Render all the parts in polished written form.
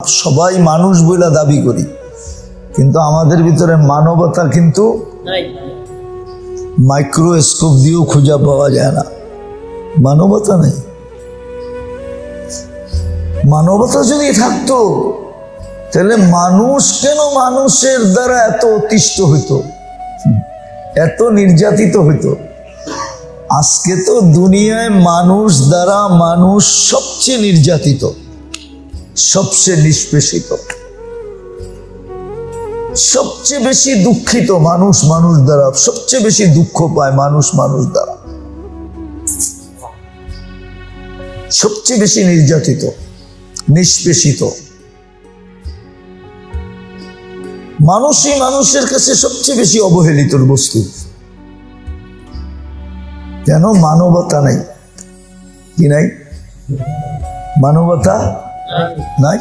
সবাই মানুষ বলে দাবি করি, কিন্তু আমাদের ভিতরে মানবতা কিন্তু মাইক্রোস্কোপ দিয়েও খুঁজে পাওয়া যায় না। মানবতা নেই। মানবতা যদি থাকতো তাহলে মানুষ কেন মানুষের দ্বারা এত অতিষ্ঠ হইতো, এত নির্যাতিত হইতো? আজকে তো দুনিয়ায় মানুষ দ্বারা মানুষ সবচেয়ে নির্যাতিত, সবচেয়ে নিষ্পেষিত, সবচেয়ে বেশি দুঃখিত মানুষ মানুষ দ্বারা, সবচেয়ে বেশি দুঃখ পায় মানুষ মানুষ দ্বারা, সবচেয়ে বেশি নির্যাতিত, নিষ্পেষিত। মানুষই মানুষের কাছে সবচেয়ে বেশি অবহেলিত বস্তু। কেন? মানবতা নাই। কি নাই? মানবতা নাই।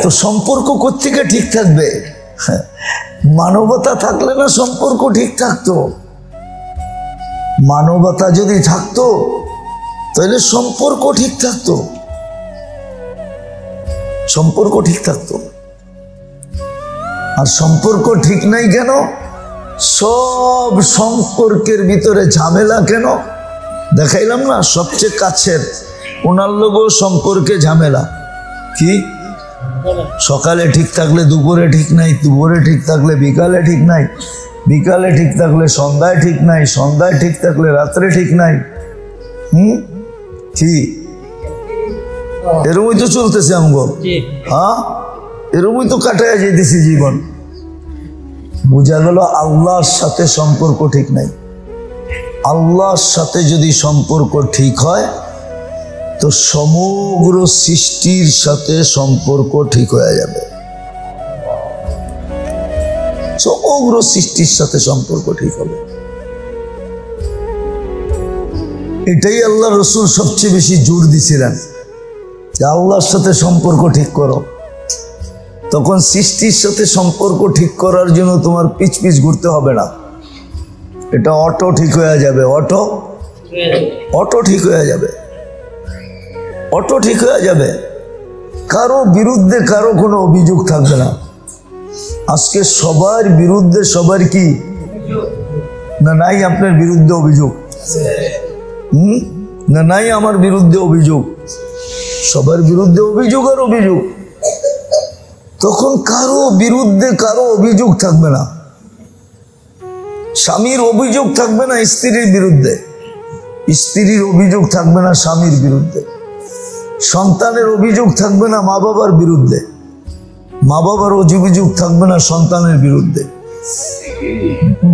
তো সম্পর্ক কোত্থেকে ঠিক থাকবে? মানবতা থাকলে না সম্পর্ক ঠিক থাকতো। মানবতা যদি থাকতো তাহলে সম্পর্ক ঠিক থাকতো, সম্পর্ক ঠিক থাকতো। আর সম্পর্ক ঠিক নাই কেন? সব সম্পর্কের ভিতরে ঝামেলা কেন? দেখাইলাম না, সবচেয়ে কাছের ওনার লোগও সম্পর্কে ঝামেলা। কি? সকালে ঠিক থাকলে দুপুরে ঠিক নাই, দুপুরে ঠিক থাকলে বিকালে ঠিক নাই, বিকালে ঠিক থাকলে সন্ধ্যায় ঠিক নাই, সন্ধ্যায় ঠিক থাকলে রাত্রে ঠিক নাই। কি এরকমই তো চলতেছে আমগো। হ্যাঁ, এরকমই তো কাটায় যেতেছি জীবন। বোঝা গেল আল্লাহর সাথে সম্পর্ক ঠিক নাই। আল্লাহর সাথে যদি সম্পর্ক ঠিক হয় তো সমগ্র সৃষ্টির সাথে সম্পর্ক ঠিক হয়ে যাবে। সমগ্র সৃষ্টির সাথে সম্পর্ক ঠিক হবে। এটাই আল্লাহ রসুল সবচেয়ে বেশি জোর দিছিলেন যে আল্লাহর সাথে সম্পর্ক ঠিক করো। তখন সৃষ্টির সাথে সম্পর্ক ঠিক করার জন্য তোমার পিছ পিছ ঘুরতে হবে না, এটা অটো ঠিক হয়ে যাবে। অটো ঠিক হয়ে যাবে, অটো ঠিক হয়ে যাবে। কারো বিরুদ্ধে কারো কোনো অভিযোগ থাকবে না। আজকে সবার বিরুদ্ধে সবার কি না নাই? আপনার বিরুদ্ধে অভিযোগ না নাই? আমার বিরুদ্ধে অভিযোগ, সবার বিরুদ্ধে অভিযোগ আর অভিযোগ। তখন কারো বিরুদ্ধে কারো অভিযোগ থাকবে না। স্বামীর অভিযোগ থাকবে না স্ত্রীর বিরুদ্ধে, স্ত্রীর অভিযোগ থাকবে না স্বামীর বিরুদ্ধে, সন্তানের অভিযোগ থাকবে না মা বাবার বিরুদ্ধে, মা বাবার অভিযোগ থাকবে না সন্তানের বিরুদ্ধে,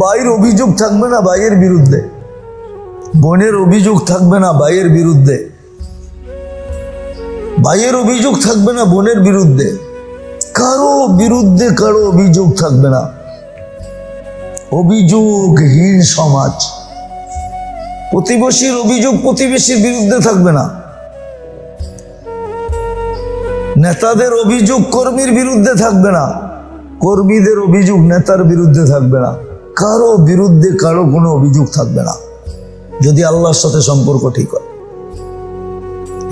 ভাইয়ের অভিযোগ থাকবে না ভাইয়ের বিরুদ্ধে, বোনের অভিযোগ থাকবে না ভাইয়ের বিরুদ্ধে, ভাইয়ের অভিযোগ থাকবে না বোনের বিরুদ্ধে, কারো বিরুদ্ধে কারো অভিযোগ থাকবে না। অভিযোগহীন সমাজ। প্রতিবেশীর অভিযোগ প্রতিবেশীর বিরুদ্ধে থাকবে না, নেতাদের অভিযোগ কর্মীর বিরুদ্ধে থাকবে না, কর্মীদের অভিযোগ নেতার বিরুদ্ধে থাকবে না, কারো বিরুদ্ধে কারো কোনো অভিযোগ থাকবে না যদি আল্লাহর সাথে সম্পর্ক ঠিক হয়।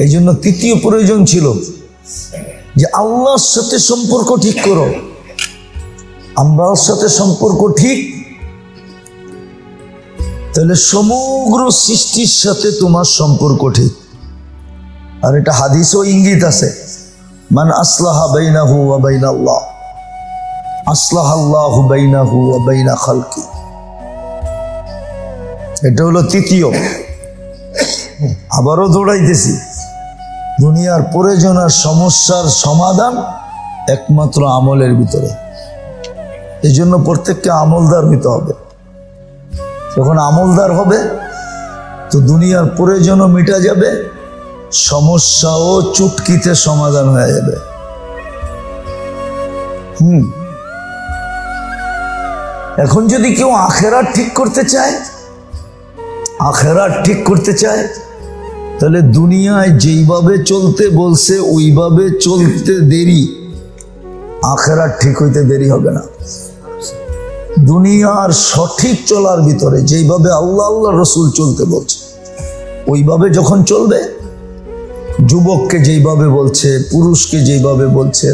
এই জন্য তৃতীয় প্রয়োজন ছিল যে আল্লাহর সাথে সম্পর্ক ঠিক করো। আল্লাহর সাথে সম্পর্ক ঠিক, তাহলে সমগ্র সৃষ্টির সাথে তোমার সম্পর্ক ঠিক। আর এটা হাদিসও ইঙ্গিত আছে, মান আসলাহা বাইনাহু ওয়া বাইনাল্লাহ আসলাহাল্লাহু বাইনাহু ওয়া বাইনা খালকি। এটা হলো তৃতীয়। আবারও দৌড়াইতেছি, দুনিয়ার প্রয়োজন আর সমস্যার সমাধান একমাত্র আমলের ভিতরে। এই জন্য প্রত্যেককে আমলদার হইতে হবে। যখন আমলদার হবে তো দুনিয়ার প্রয়োজনও মিটা যাবে, সমস্যাও চুটকিতে সমাধান হয়ে যাবে। এখন যদি কেউ আখেরাত ঠিক করতে চায়, আখেরাত ঠিক করতে চায়, তাহলে দুনিয়ায় যেইভাবে চলতে বলছে ওইভাবে চলতে দেরি, আখেরাত ঠিক হইতে দেরি হবে না। দুনিয়ার সঠিক চলার ভিতরে যেইভাবে আল্লাহ আল্লাহ রসুল চলতে বলছে ওইভাবে যখন চলবে যুবককে যেইভাবে বলছে, পুরুষকে যেইভাবে বলছে,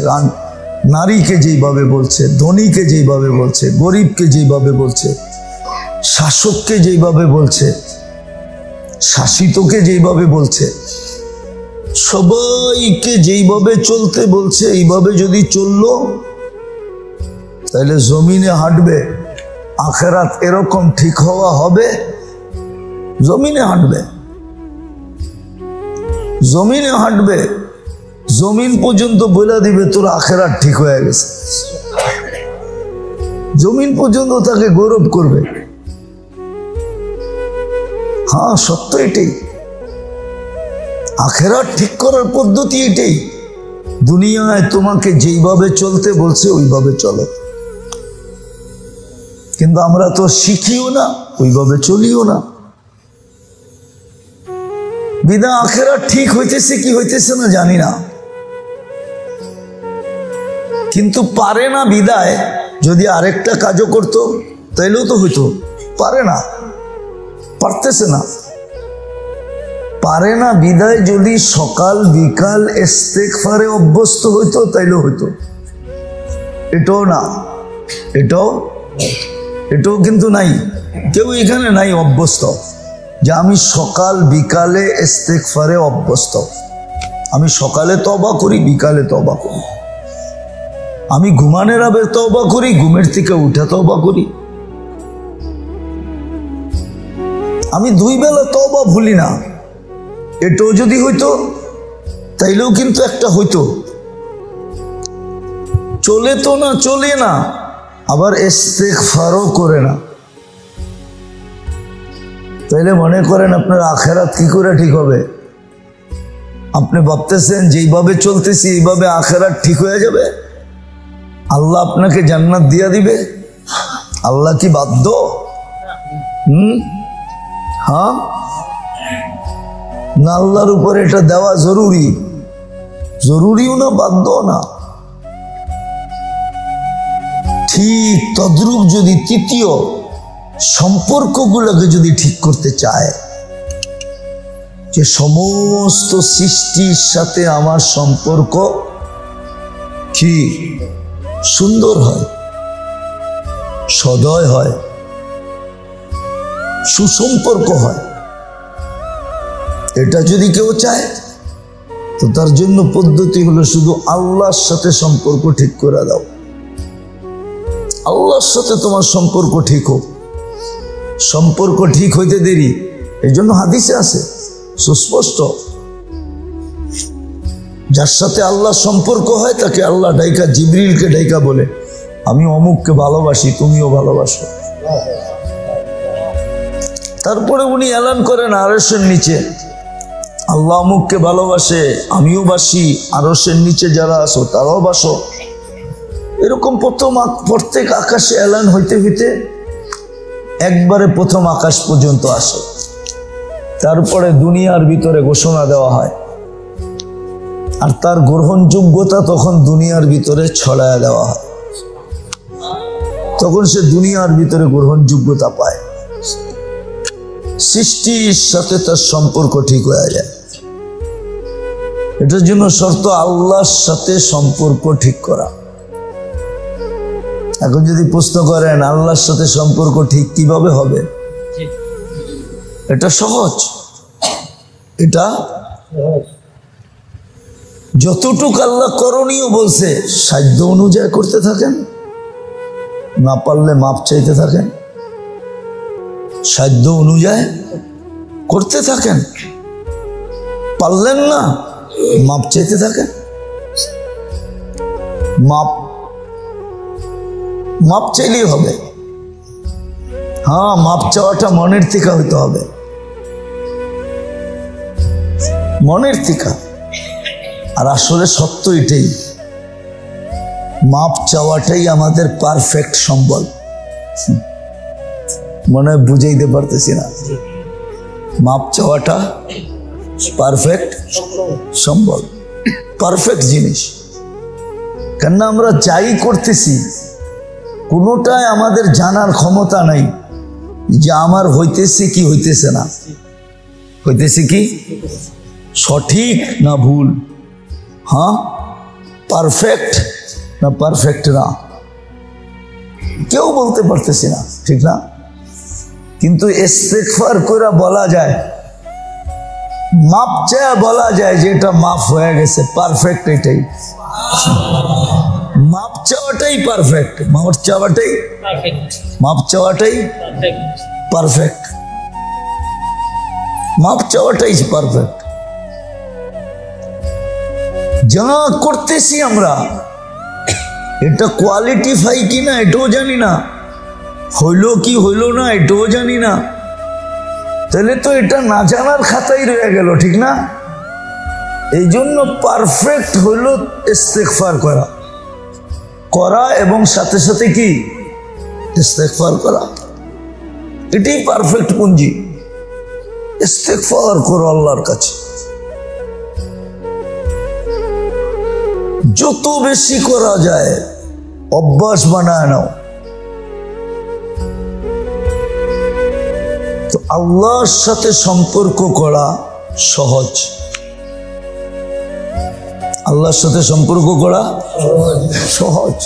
নারীকে যেইভাবে বলছে, ধনীকে যেইভাবে বলছে, গরিবকে যেইভাবে বলছে, শাসককে যেইভাবে বলছে, শাসিতকে যেইভাবে বলছে, সবাইকে যেইভাবে চলতে বলছে, এইভাবে যদি চললো তাহলে জমিনে হাঁটবে। আখেরাত এরকম ঠিক হওয়া হবে, জমিনে হাঁটবে, জমিনে হাঁটবে, জমিন পর্যন্ত বলে দিবে তোর আখেরাত ঠিক হয়ে গেছে। জমিন পর্যন্ত তাকে গৌরব করবে। হ্যাঁ, সত্য এটাই। আখেরাত ঠিক করার পদ্ধতি এটাই। দুনিয়ায় তোমাকে যেইভাবে চলতে বলছে ওইভাবে চলো, কিন্তু আমরা তো শিখিও না, ওইভাবে চলিও না। বিদা আখেরাত ঠিক হইতেছে কি হইতেছে না জানি না, কিন্তু পারে না বিদায় যদি আরেকটা কাজও করতো তাইলেও তো হইতো। পারে না, পারতেছে না। পারে না বিদায় যদি সকাল বিকাল ইস্তেগফারে অভ্যস্ত হইতো তাইলেও হইতো। এটাও না, এটাও কিন্তু নাই। কেউ এখানে নাই অভ্যস্ত যে আমি সকাল বিকালে ইস্তেগফারে অভ্যস্ত। আমি সকালে তওবা করি, বিকালে তওবা করি। আমি ঘুমানোর আগে তওবা করি, ঘুমের থেকে উঠে তওবা করি। আমি 2 বেলা তওবা ভুলি না। এটাও যদি হইতো তাইলেও কিন্তু একটা হইতো। চলে তো না, চলে না, আবার ইস্তেগফারও করে না। তাইলে মনে করেন আপনার আখেরাত কি করে ঠিক হবে? আপনি ভাবতেছেন যেইভাবে চলতেছি এইভাবে আখেরাত ঠিক হয়ে যাবে? আল্লাহ আপনাকে জান্নাত দিয়া দিবে? আল্লাহ কি বাধ্য? হ্যাঁ না, আল্লাহর উপরে এটা দেওয়া জরুরি, জরুরিও না, বাধ্য না। ঠিক তদ্রূপ যদি তৃতীয় সম্পর্কগুলোকে যদি ঠিক করতে চায়, যে সমস্ত সৃষ্টির সাথে আমার সম্পর্ক কি সুন্দর হয়, সদয় হয়, সুসম্পর্ক হয়, এটা যদি কেউ চায় তো তার জন্য পদ্ধতি হলো শুধু আল্লাহর সাথে সম্পর্ক ঠিক করে দাও। আল্লাহর সাথে তোমার সম্পর্ক ঠিক হোক। সম্পর্ক ঠিক হইতে দেরি, এই জন্য হাদিসে আছে সুস্পষ্ট, যার সাথে আল্লাহ সম্পর্ক হয় তাকে আল্লাহ ডাইকা, জিবরিলকে ডাইকা বলে আমি অমুককে ভালোবাসি, তুমিও ভালোবাসো। তারপরে উনি এলান করেন আরশের নিচে আল্লাহ অমুককে ভালোবাসে, আমিও বাসি, আরশের নিচে যারা আছো তারাও বাসো। এরকম প্রত্যেক আকাশে এলান হইতে হইতে একবারে প্রথম আকাশ পর্যন্ত আসে। তারপরে দুনিয়ার ভিতরে ঘোষণা দেওয়া হয়, আর তার গ্রহণযোগ্যতা তখন দুনিয়ার ভিতরে ছড়ায় দেওয়া হয়। তখন সে দুনিয়ার ভিতরে গ্রহণযোগ্যতা পায়, সৃষ্টির সাথে তার সম্পর্ক ঠিক হয়ে যায়। এটার জন্য শর্ত আল্লাহর সাথে সম্পর্ক ঠিক করা। এখন যদি প্রশ্ন করেন আল্লাহর সাথে সম্পর্ক ঠিক কিভাবে হবে, এটা সহজ। এটা যতটুকু আল্লাহ করণীয় বলছে সাধ্য অনুযায়ী করতে থাকেন, না পারলে মাপ চাইতে থাকেন, সাধ্য অনুযায়ী করতে থাকেন। পারলেন না, মাপ চাইতে থাকেন। মাপ চাইলেই হবে। হ্যাঁ, মাপ চাওয়াটা মনের থেকে হইতে হবে, মনের থেকে। আর আসলে সত্য এটাই, মাপ চাওয়াটাই আমাদের পারফেক্ট সম্বল। মনে হয় বুঝাইতে পারতেছি না। মাপ চাওয়াটা পারফেক্ট সম্বল, পারফেক্ট জিনিস। কেননা আমরা যাই করতেছি কোনোটাই আমাদের জানার ক্ষমতা নাই যে আমার হইতেছে কি হইতেছে না, হইতেছে কি সঠিক না ভুল, হ্যাঁ পারফেক্ট না পারফেক্ট না, কেউ বলতে পারতেছি না, ঠিক না? কিন্তু ইস্তেগফার করে বলা যায়, মাপ চায় বলা যায় যে এটা মাফ হয়ে গেছে, পারফেক্ট এটাই। মাপ চাওয়াটাই পারফেক্ট, মাপ চাওয়াটাই পারফেক্ট, মাপ চাওয়াটাই পারফেক্ট। যা করতেছি আমরা এটা কোয়ালিটিফাই কিনা এটাও জানি না, হইল কি হইল না এটাও জানি না, তাহলে তো এটা না জানার খাতাই রয়ে গেল, ঠিক না? এই জন্য পারফেক্ট হইল ইস্তেগফার করা করা এবং সাথে সাথে কি ইস্তেগফার করা, এটাই পারফেক্ট পুঞ্জি। ইস্তেগফার করো আল্লাহর কাছে, যত বেশি করা যায় অভ্যাস বানায় নাও। তো আল্লাহর সাথে সম্পর্ক করা সহজ, আল্লাহর সাথে সম্পর্ক করা সহজ।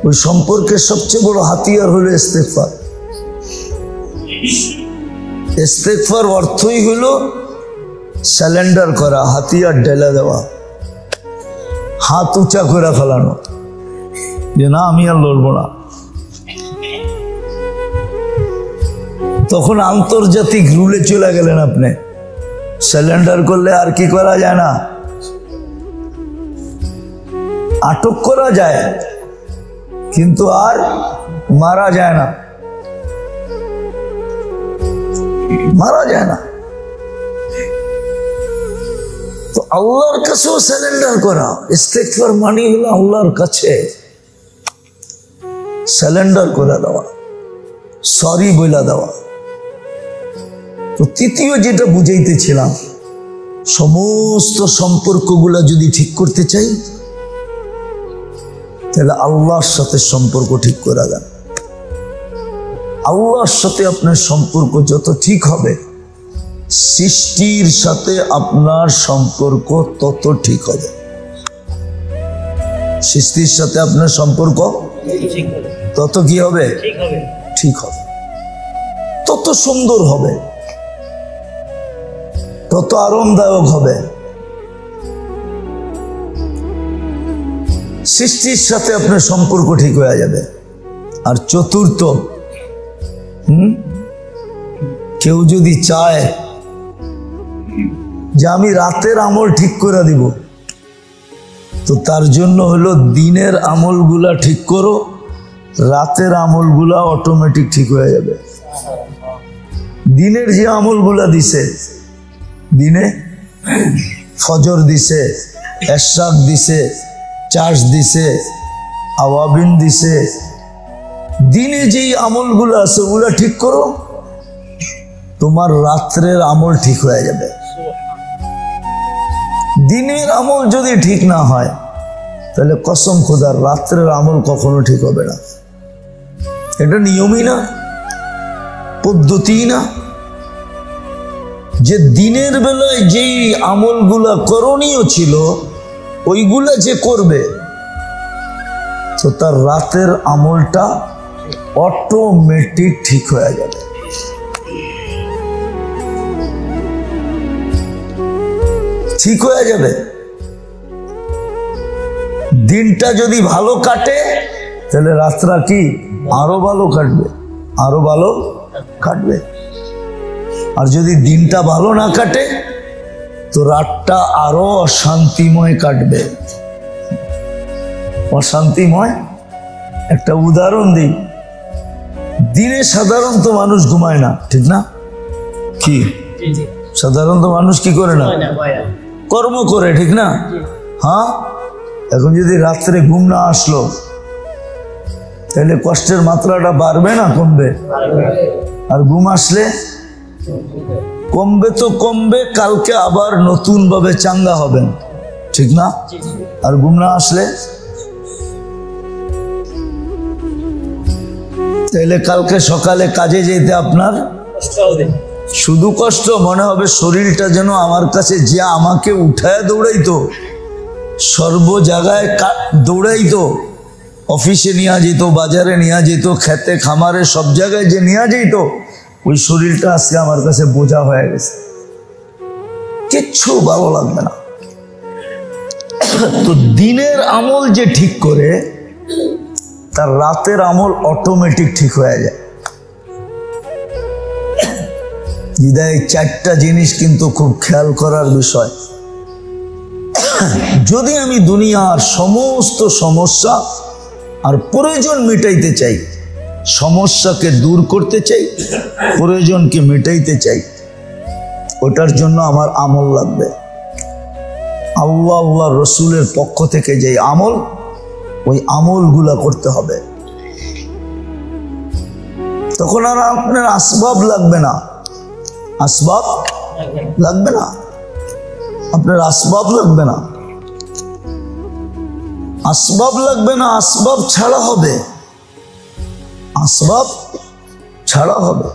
ওই সম্পর্কের সবচেয়ে বড় হাতিয়ার হলো ইস্তেগফার। ইস্তেগফার অর্থই হলো স্যালেন্ডার করা, হাতিয়ার ঢেলে দেওয়া, হাত উঁচা করে ফেলানো যে না আমি আর লড়বো না। তখন আন্তর্জাতিক রুলে চলে গেলেন আপনি। স্যালেন্ডার করলে আর কি করা যায় না, আটক করা যায় কিন্তু আর মারা যায় না, মারা যায় না। তো আল্লাহর কাছেও স্যালেন্ডার করা, ইস্তেগফার মানে হলো আল্লাহর কাছে স্যালেন্ডার করে দেওয়া, সরি বলে দেওয়া। তো তৃতীয় যেটা বুঝাইতেছিলাম, সমস্ত সম্পর্কগুলা যদি ঠিক করতে চাই তাহলে আল্লাহর সাথে সম্পর্ক ঠিক করা যায়। আল্লাহর সাথে আপনার সম্পর্ক যত ঠিক হবে, সৃষ্টির সাথে আপনার সম্পর্ক তত ঠিক হবে। সৃষ্টির সাথে আপনার সম্পর্ক তত কি হবে? ঠিক হবে, তত সুন্দর হবে, তত আরামদায়ক হবে। সৃষ্টির সাথে আপনার সম্পর্ক ঠিক হয়ে যাবে। আর চতুর্থ, কেউ যদি চায় যে আমি রাতের আমল ঠিক করে দিব, তো তার জন্য হলো দিনের আমলগুলা ঠিক করো, রাতের আমলগুলা অটোমেটিক ঠিক হয়ে যাবে। দিনের যে আমলগুলা দিছে, দিনে ফজর দিছে, এশরাক দিছে, চার্জ দিছে, আওয়াবিন দিছে, দিনে যেই আমলগুলো আছে ওগুলা ঠিক করো, তোমার রাত্রের আমল ঠিক হয়ে যাবে। দিনের আমল যদি ঠিক না হয় তাহলে কসম খোদার রাত্রের আমল কখনো ঠিক হবে না। এটা নিয়মই না, পদ্ধতি না, যে দিনের বেলায় যেই আমলগুলা করণীয় ছিল ওইগুলা যে করবে, তো তার রাতের আমলটা অটোমেটিক ঠিক হয়ে যাবে। ঠিক হয়ে যাবে। দিনটা যদি ভালো কাটে তাহলে রাতটা কি আরো ভালো কাটবে, আরো ভালো কাটবে। আর যদি দিনটা ভালো না কাটে তো রাতটা আরো অশান্তিময় কাটবে, অশান্তিময়। একটা উদাহরণ দিই, দিনে সাধারণত মানুষ ঘুমায় না, ঠিক না? কি সাধারণত মানুষ কি করে না, কর্ম করে, ঠিক না? হ্যাঁ, এখন যদি রাত্রে ঘুম না আসলো তাহলে কষ্টের মাত্রাটা বাড়বে না কমবে? আর ঘুম আসলে কমবে তো কমবে, কালকে আবার নতুন ভাবে চাঙ্গা হবেন, ঠিক না? আর ঘুম না আসলে তাহলে কালকে সকালে কাজে যেতে আপনার শুধু কষ্ট মনে হবে শরীরটা যেন আমার কাছে যে আমাকে উঠায় দৌড়াইতো, সর্ব জায়গায় দৌড়াইতো, অফিসে নিয়ে যেত, বাজারে নিয়ে যেত, খেতে খামারে সব জায়গায় যে নিয়ে যেত, ওই শরীরটা আজকে আমার কাছে বোঝা হয়ে গেছে, কিচ্ছু ভালো লাগবে না। তো দিনের আমল যে ঠিক করে তার রাতের আমল অটোমেটিক ঠিক হয়ে যায়। বিদায় চারটা জিনিস কিন্তু খুব খেয়াল করার বিষয়। যদি আমি দুনিয়ার সমস্ত সমস্যা আর প্রয়োজন মেটাইতে চাই, সমস্যাকে দূর করতে চাই, প্রয়োজনকে মেটাইতে চাই, ওটার জন্য আমার আমল লাগবে। আল্লাহ আল্লাহ রসুলের পক্ষ থেকে যে আমল, ওই আমলগুলা করতে হবে। তখন আর আপনার আসবাব লাগবে না, আসবাব লাগবে না, আপনার আসবাব লাগবে না, আসবাব লাগবে না, আসবাব ছাড়া হবে, আসবাব ছাড়া হবে।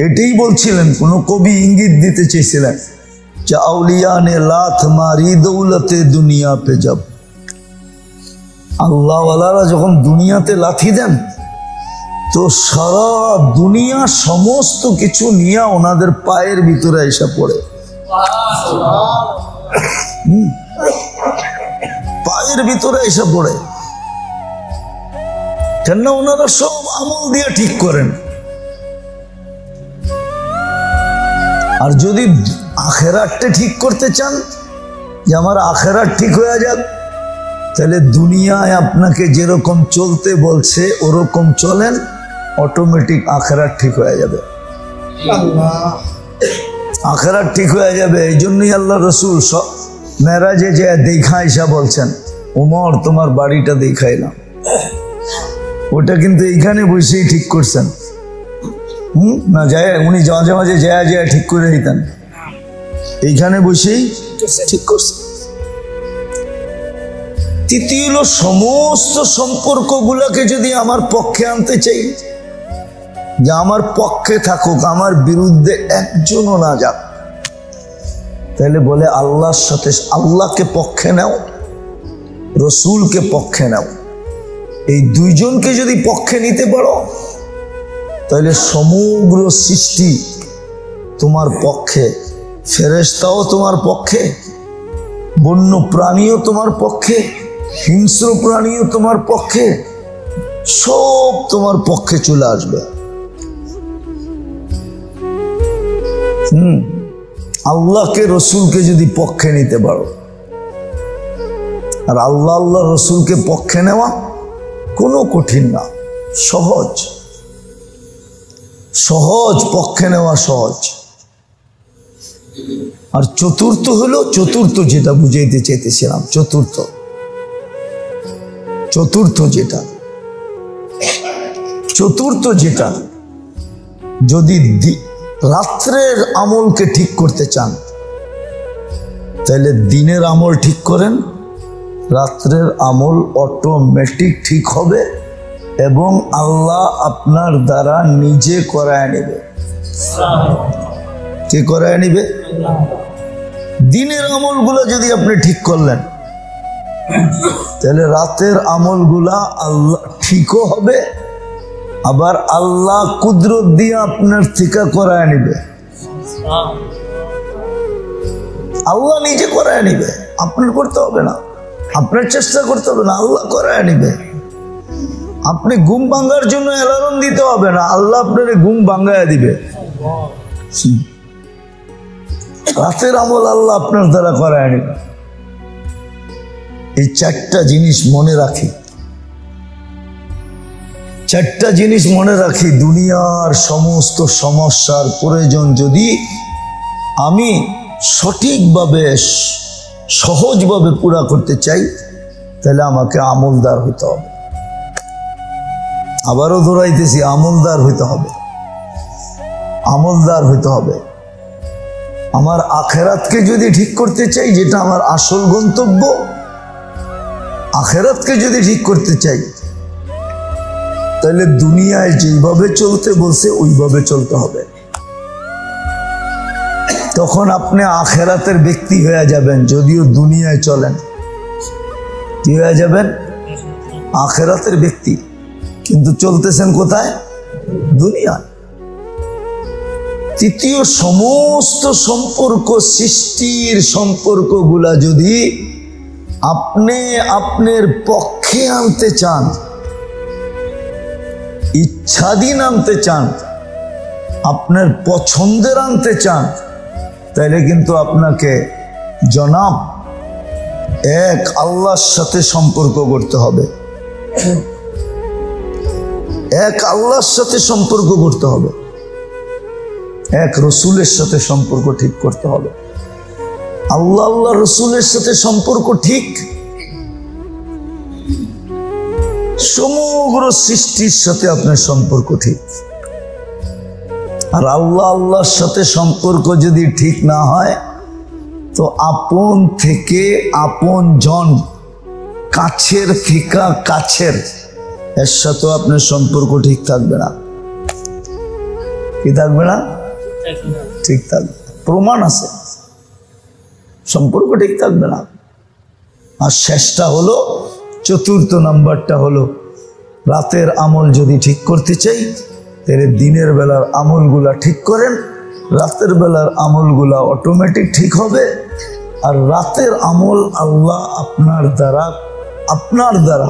এটাই বলছিলেন, কোন কবি ইঙ্গিত দিতে চেয়েছিলেন যে আউলিয়া নে লাথ মারি দৌলতে দুনিয়া পে যাব। আল্লাহ ওয়ালারা যখন দুনিয়াতে লাথি দেন তো সারা দুনিয়া সমস্ত কিছু নিয়ে ওনাদের পায়ের ভিতরে এসে পড়ে, পায়ের ভিতরে এসে পড়ে। কেন? ওনারা সব আমল দিয়ে ঠিক করেন। আর যদি আখেরাতটা ঠিক করতে চান যে আমার আখেরাত ঠিক হয়ে যাক, তাহলে দুনিয়ায় আপনাকে যেরকম চলতে বলছে ওরকম চলেন, অটোমেটিক আখেরাত ঠিক হয়ে যাবে, আখেরাত ঠিক হয়ে যাবে। এই জন্যই আল্লাহ রসুল মেরাজে যে দেখা এসা বলছেন, ওমর তোমার বাড়িটা দেখাইলাম। ওটা কিন্তু এইখানে বসেই ঠিক করছেন, না যায় উনি মাঝে মাঝে যায় যায় ঠিক করে দিতেন, এইখানে বসেই ঠিক করছেন। তৃতীয় হলো সমস্ত সম্পর্কগুলোকে যদি আমার পক্ষে আনতে চাই, যে আমার পক্ষে থাকুক, আমার বিরুদ্ধে একজনও না যাক, তাহলে বলে আল্লাহর সাথে, আল্লাহকে পক্ষে নাও, রসুলকে পক্ষে নাও। এই দুইজনকে যদি পক্ষে নিতে পারো, তাহলে সমগ্র সৃষ্টি তোমার পক্ষে, ফেরেশতাও তোমার পক্ষে, বন্য প্রাণীও তোমার পক্ষে, হিংস্র প্রাণীও তোমার পক্ষে, সব তোমার পক্ষে চলে আসবে। আল্লাহকে রসুলকে যদি পক্ষে নিতে পারো, আর আল্লাহ আল্লাহ রসুলকে পক্ষে নেওয়া কোনো কঠিন না, সহজ সহজ, পক্ষে নেওয়া সহজ। আর চতুর্থ হলো, চতুর্থ যেটা বুঝাইতে চাইতেছিলাম, চতুর্থ যেটা যদি রাত্রের আমলকে ঠিক করতে চান, তাহলে দিনের আমল ঠিক করেন, রাত্রের আমল অটোমেটিক ঠিক হবে এবং আল্লাহ আপনার দ্বারা নিজে করায় নেবে। কে করায় নিবে? দিনের আমলগুলো যদি আপনি ঠিক করলেন, তাহলে রাতের আমলগুলা আল্লাহ ঠিকও হবে, আবার আল্লাহ কুদরত দিয়ে আপনার থেকে করায় নিবে, আল্লাহ নিজে করায় নিবে, আপনার করতে হবে না, আপনার চেষ্টা করতে হবে না, আল্লাহ করায় নিবে। আপনি ঘুম ভাঙার জন্য অ্যালার্ম দিতে হবে না, আল্লাহ আপনার ঘুম ভাঙায় দিবে। রাতের আমল আল্লাহ আপনার দ্বারা করায় নিবে। এই চারটা জিনিস মনে রাখি, চারটা জিনিস মনে রাখি। দুনিয়ার সমস্ত সমস্যার প্রয়োজন যদি আমি সঠিকভাবে সহজভাবে পুরা করতে চাই, তাহলে আমাকে আমলদার হইতে হবে। আবারও দৌড়াইতেছি, আমলদার হইতে হবে, আমলদার হইতে হবে। আমার আখেরাতকে যদি ঠিক করতে চাই, যেটা আমার আসল গন্তব্য, আখেরাতকে যদি ঠিক করতে চাই, তাহলে দুনিয়ায় যেভাবে চলতে বলছে ওইভাবে চলতে হবে। তখন আপনি আখেরাতের ব্যক্তি হয়ে যাবেন, যদিও দুনিয়ায় চলেন। কি হয়ে যাবেন? আখেরাতের ব্যক্তি, কিন্তু চলতেছেন কোথায়? দুনিয়ায়। তৃতীয়, সমস্ত সম্পর্ক, সৃষ্টির সম্পর্কগুলা যদি আপনি আপনার পক্ষে আনতে চান, ইচ্ছাধীন আনতে চান, আপনার পছন্দের আনতে চান, তাইলে কিন্তু আপনাকে জনাব এক আল্লাহর সাথে সম্পর্ক করতে হবে। এক আল্লাহর সাথে সম্পর্ক করতে হবে, এক রসুলের সাথে সম্পর্ক ঠিক করতে হবে। আল্লাহ আল্লাহ রসুলের সাথে সম্পর্ক ঠিক, সমগ্র সৃষ্টির সাথে আপনার সম্পর্ক ঠিক। আর আল্লাহ আল্লাহর সাথে সম্পর্ক যদি ঠিক না হয়, তো আপন থেকে আপন জন, কাছের থেকে কাছের, এর সাথেও আপনার সম্পর্ক ঠিক থাকবে না। কি থাকবে না? ঠিক থাকবে, প্রমাণ আছে, সম্পর্ক ঠিক থাকবে না। আর শেষটা হলো, চতুর্থ নাম্বারটা হলো, রাতের আমল যদি ঠিক করতে চাই, তাহলে দিনের বেলার আমলগুলা ঠিক করেন, রাতের বেলার আমলগুলা অটোমেটিক ঠিক হবে। আর রাতের আমল আল্লাহ আপনার দ্বারা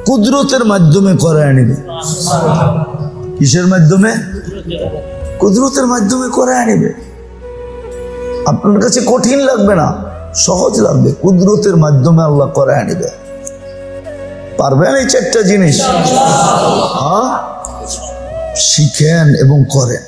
কুদরতের মাধ্যমে করায় নেবে। কিসের মাধ্যমে? কুদরতের মাধ্যমে করায় নেবে। আপনার কাছে কঠিন লাগবে না, সহজ লাগবে, কুদরতের মাধ্যমে আল্লাহ করায় নেবে। পারবেন এই চারটা জিনিস? হ্যাঁ, শিখেন এবং করেন।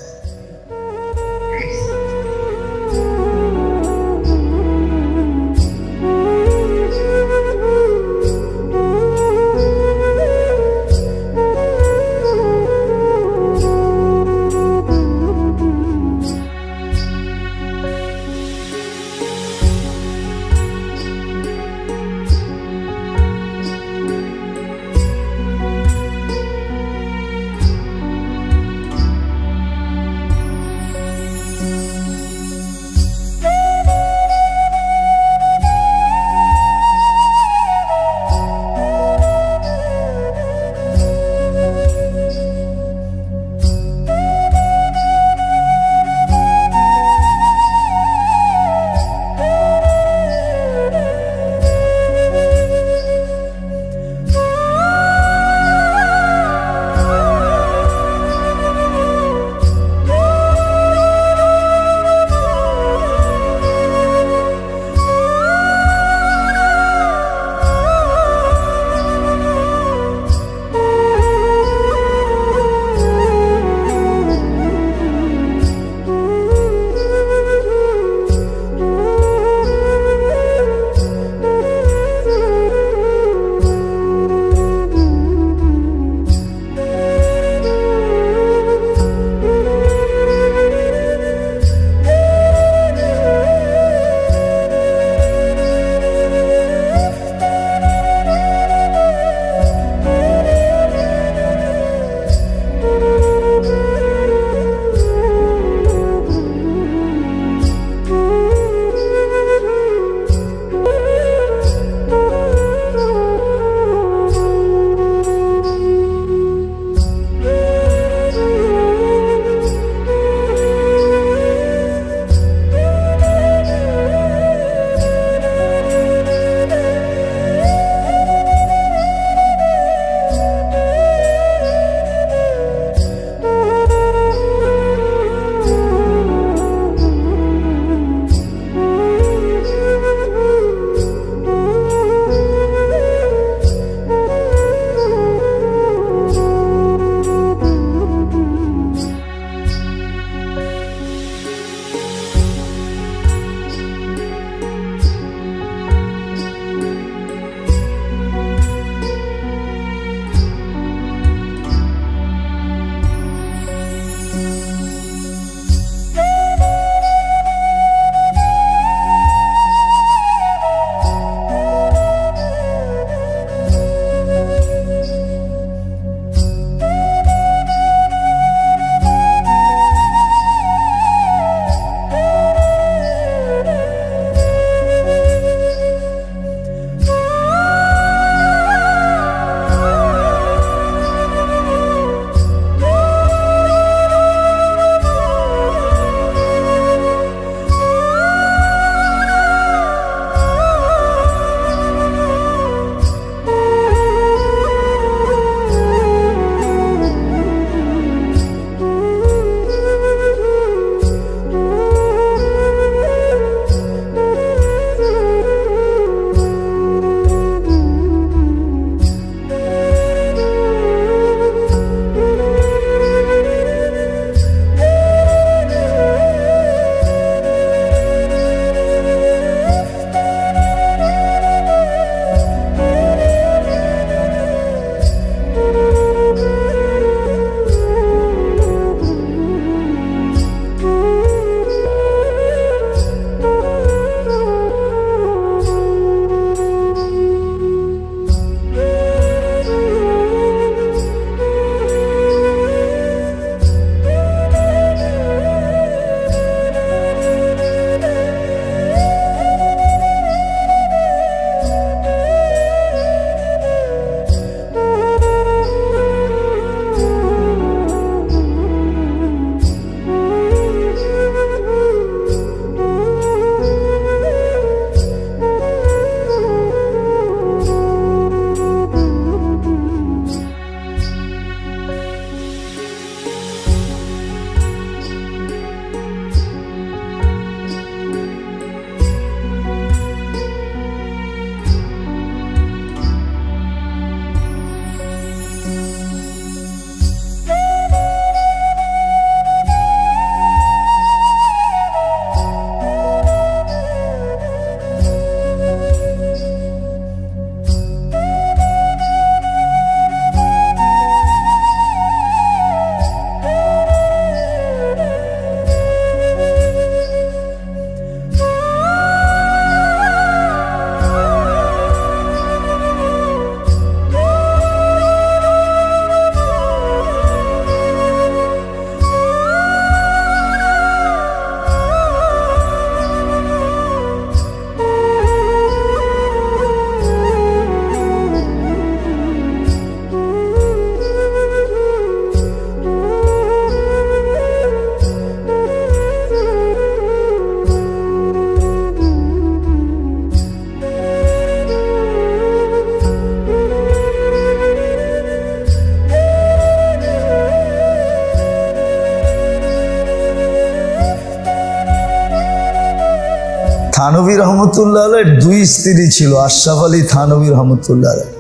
থানভী রহমতুল্লাহ আলাইহির দুই স্ত্রী ছিল, আশরাফ আলী থানভী রহমতুল্লাহ আলাইহি।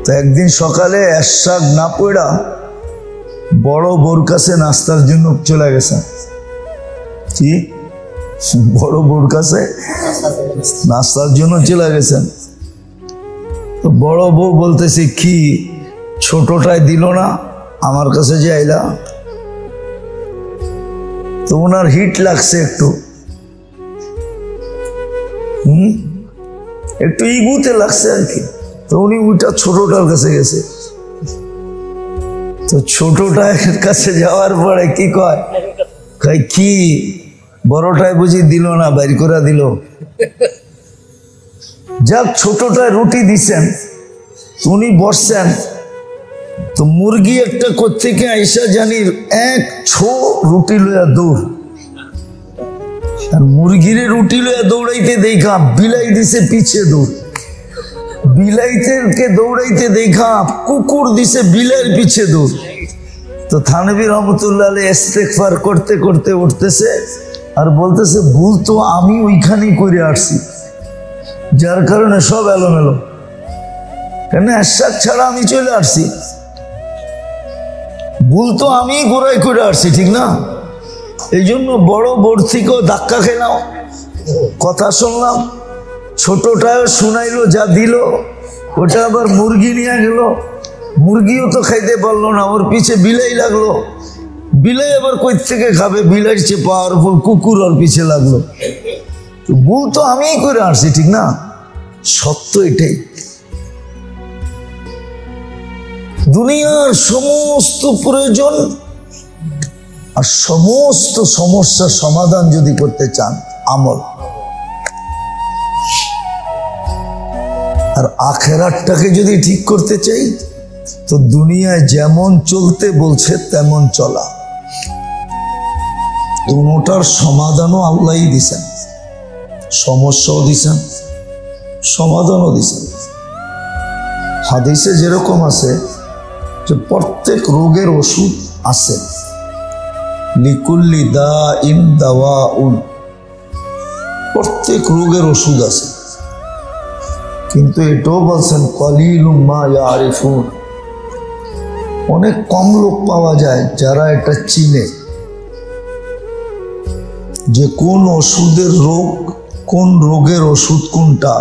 তো একদিন সকালে এরশাদ না পড়া বড় বউর কাছে নাস্তার জন্য চলে গেছেন। কি বড় বউর কাছে নাস্তার জন্য চলে গেছেন। তো বড় বউ বলতেছে, কি ছোটটাই দিল না, আমার কাছে যে আইলা। তো ওনার হিট লাগছে একটু একটু ইগুতে লাগছে আর কি। তো উনি ওইটা ছোটটার কাছে গেছে। তো ছোটটার কাছে যাওয়ার পরে কি কয়, কি বড়টায় বুঝি দিল না, বাইর করে দিল। যাক ছোটটায় রুটি দিছেন, উনি বসছেন। তো মুরগি একটা কোত্থেকে আইসা জানি এক ছো রুটি লইয়া দৌড়, আর মুরগিরে রুটি লইয়া দৌড়াইতে দেখা বিলাই দিছে পিছে দৌড়, বিলাইতে দৌড়াইতে দেখা কুকুর দিছে বিলের পিছে দৌড়। তো থানভী রহমতুল্লাহ আলাইহি ইস্তেগফার করতে করতে উঠতেছে আর বলতেছে, ভুল তো আমি ওইখানেই করে আসছি, যার কারণে সব এলোমেলো। কেন এরশাদ ছাড়া আমি চলে আসছি, ভুল তো আমি গোড়াই করে আসছি, ঠিক না? এই জন্য বড় বোর থেকেও ধাক্কা খেলাম, কথা শুনলাম, ছোটটাও শুনাইলো, যা দিল ওটা আবার মুরগি নিয়ে গেল, মুরগিও তো খাইতে পারলো না, ওর পিছে বিলাই লাগলো, বিলাই আবার কই থেকে খাবে, বিলাইর চেয়ে পাওয়ারফুল কুকুর ওর পিছে লাগলো। ভুল তো আমিই করে আসছি, ঠিক না? সত্য এটাই। দুনিয়ার সমস্ত প্রয়োজন আর সমস্ত সমস্যার সমাধান যদি করতে চান, আমল। আর আখেরাতটাকে যদি ঠিক করতে চাই, তো দুনিয়ায় যেমন চলতে বলছে তেমন চলা। দুটোটার সমাধানও আল্লাহই দিছেন, সমস্যাও দিছেন, সমাধানও দিছেন। হাদিসে যেরকম আছে যে প্রত্যেক রোগের ওষুধ আছে, লিকুল্লি দাইন দাওয়াউন, প্রত্যেক রোগের ওষুধ আছে। কিন্তু এটাও বলছেন কলিলুম মা ইয়ারিফুন, অনেক কম লোক পাওয়া যায় যারা এটা চিনে যে কোন ওষুধের রোগ, কোন রোগের ওষুধ কোনটা।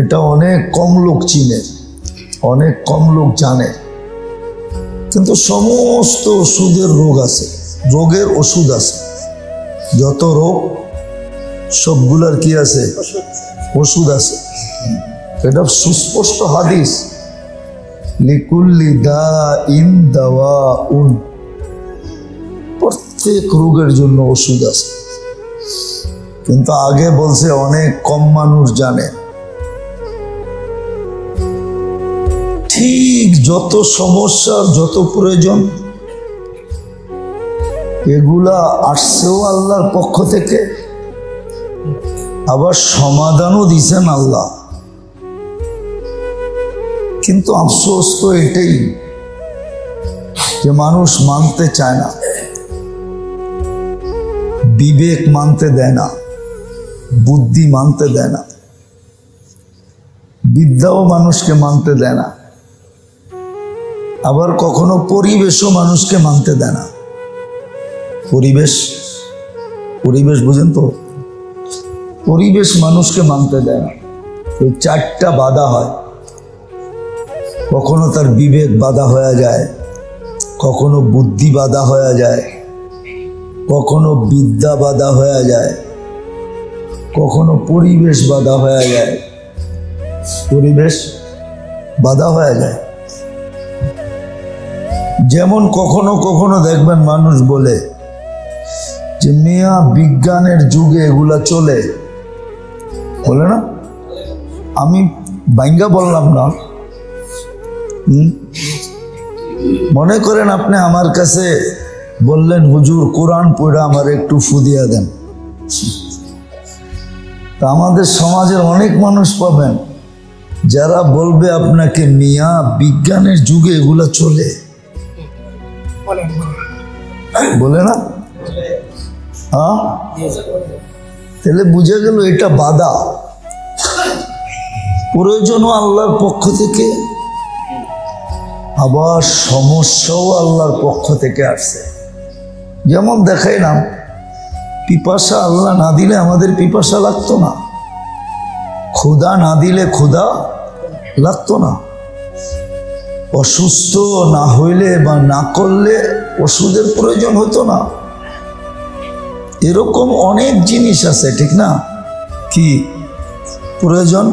এটা অনেক কম লোক চিনে, অনেক কম লোক জানে। কিন্তু সমস্ত ওষুধের রোগ আছে, রোগের ওষুধ আছে। যত রোগ সবগুলার কি আছে? ওষুধ আছে। এটা সুস্পষ্ট হাদিস, লিকুল্লি দাইন দাওয়াউন, প্রত্যেক রোগের জন্য ওষুধ আছে। কিন্তু আগে বলছে অনেক কম মানুষ জানে। ঠিক যত সমস্যার যত প্রয়োজন, এগুলা আসছেও আল্লাহর পক্ষ থেকে, আবার সমাধানও দিছেন আল্লাহ। কিন্তু আফসোস তো এটাই যে মানুষ মানতে চায় না, বিবেক মানতে দেয় না, বুদ্ধি মানতে দেয় না, বিদ্যাও মানুষকে মানতে দেয় না, আবার কখনো পরিবেশও মানুষকে মানতে দেয় না। পরিবেশ, পরিবেশ বুঝেন তো? পরিবেশ মানুষকে মানতে দেয় না। এই চারটা বাধা হয়, কখনো তার বিবেক বাধা হয়ে যায়, কখনো বুদ্ধি বাধা হয়ে যায়, কখনো বিদ্যা বাধা হয়ে যায়, কখনো পরিবেশ বাধা হয়ে যায়। পরিবেশ বাধা হয়ে যায়। যেমন কখনো কখনো দেখবেন মানুষ বলে যে মিয়া বিজ্ঞানের যুগে এগুলা চলে, বলে না? আমি বাইঙ্গা বললাম না। মনে করেন আপনি আমার কাছে বললেন, হুজুর কোরআন পড়া আমার একটু ফুদিয়া দেন। তা আমাদের সমাজের অনেক মানুষ পাবেন যারা বলবে আপনাকে, মিয়া বিজ্ঞানের যুগে এগুলা চলে, বলে না? হ্যাঁ, তাহলে বুঝে গেল এটা বাধা। প্রয়োজনও আল্লাহর পক্ষ থেকে, আবার সমস্যাও আল্লাহর পক্ষ থেকে আসছে। যেমন দেখাইলাম, পিপাসা আল্লাহ না দিলে আমাদের পিপাসা লাগতো না, ক্ষুধা না দিলে ক্ষুধা লাগতো না, অসুস্থ না হইলে বা না করলে ওষুধের প্রয়োজন হতো না। এরকম অনেক জিনিস আছে, ঠিক না? কি প্রয়োজন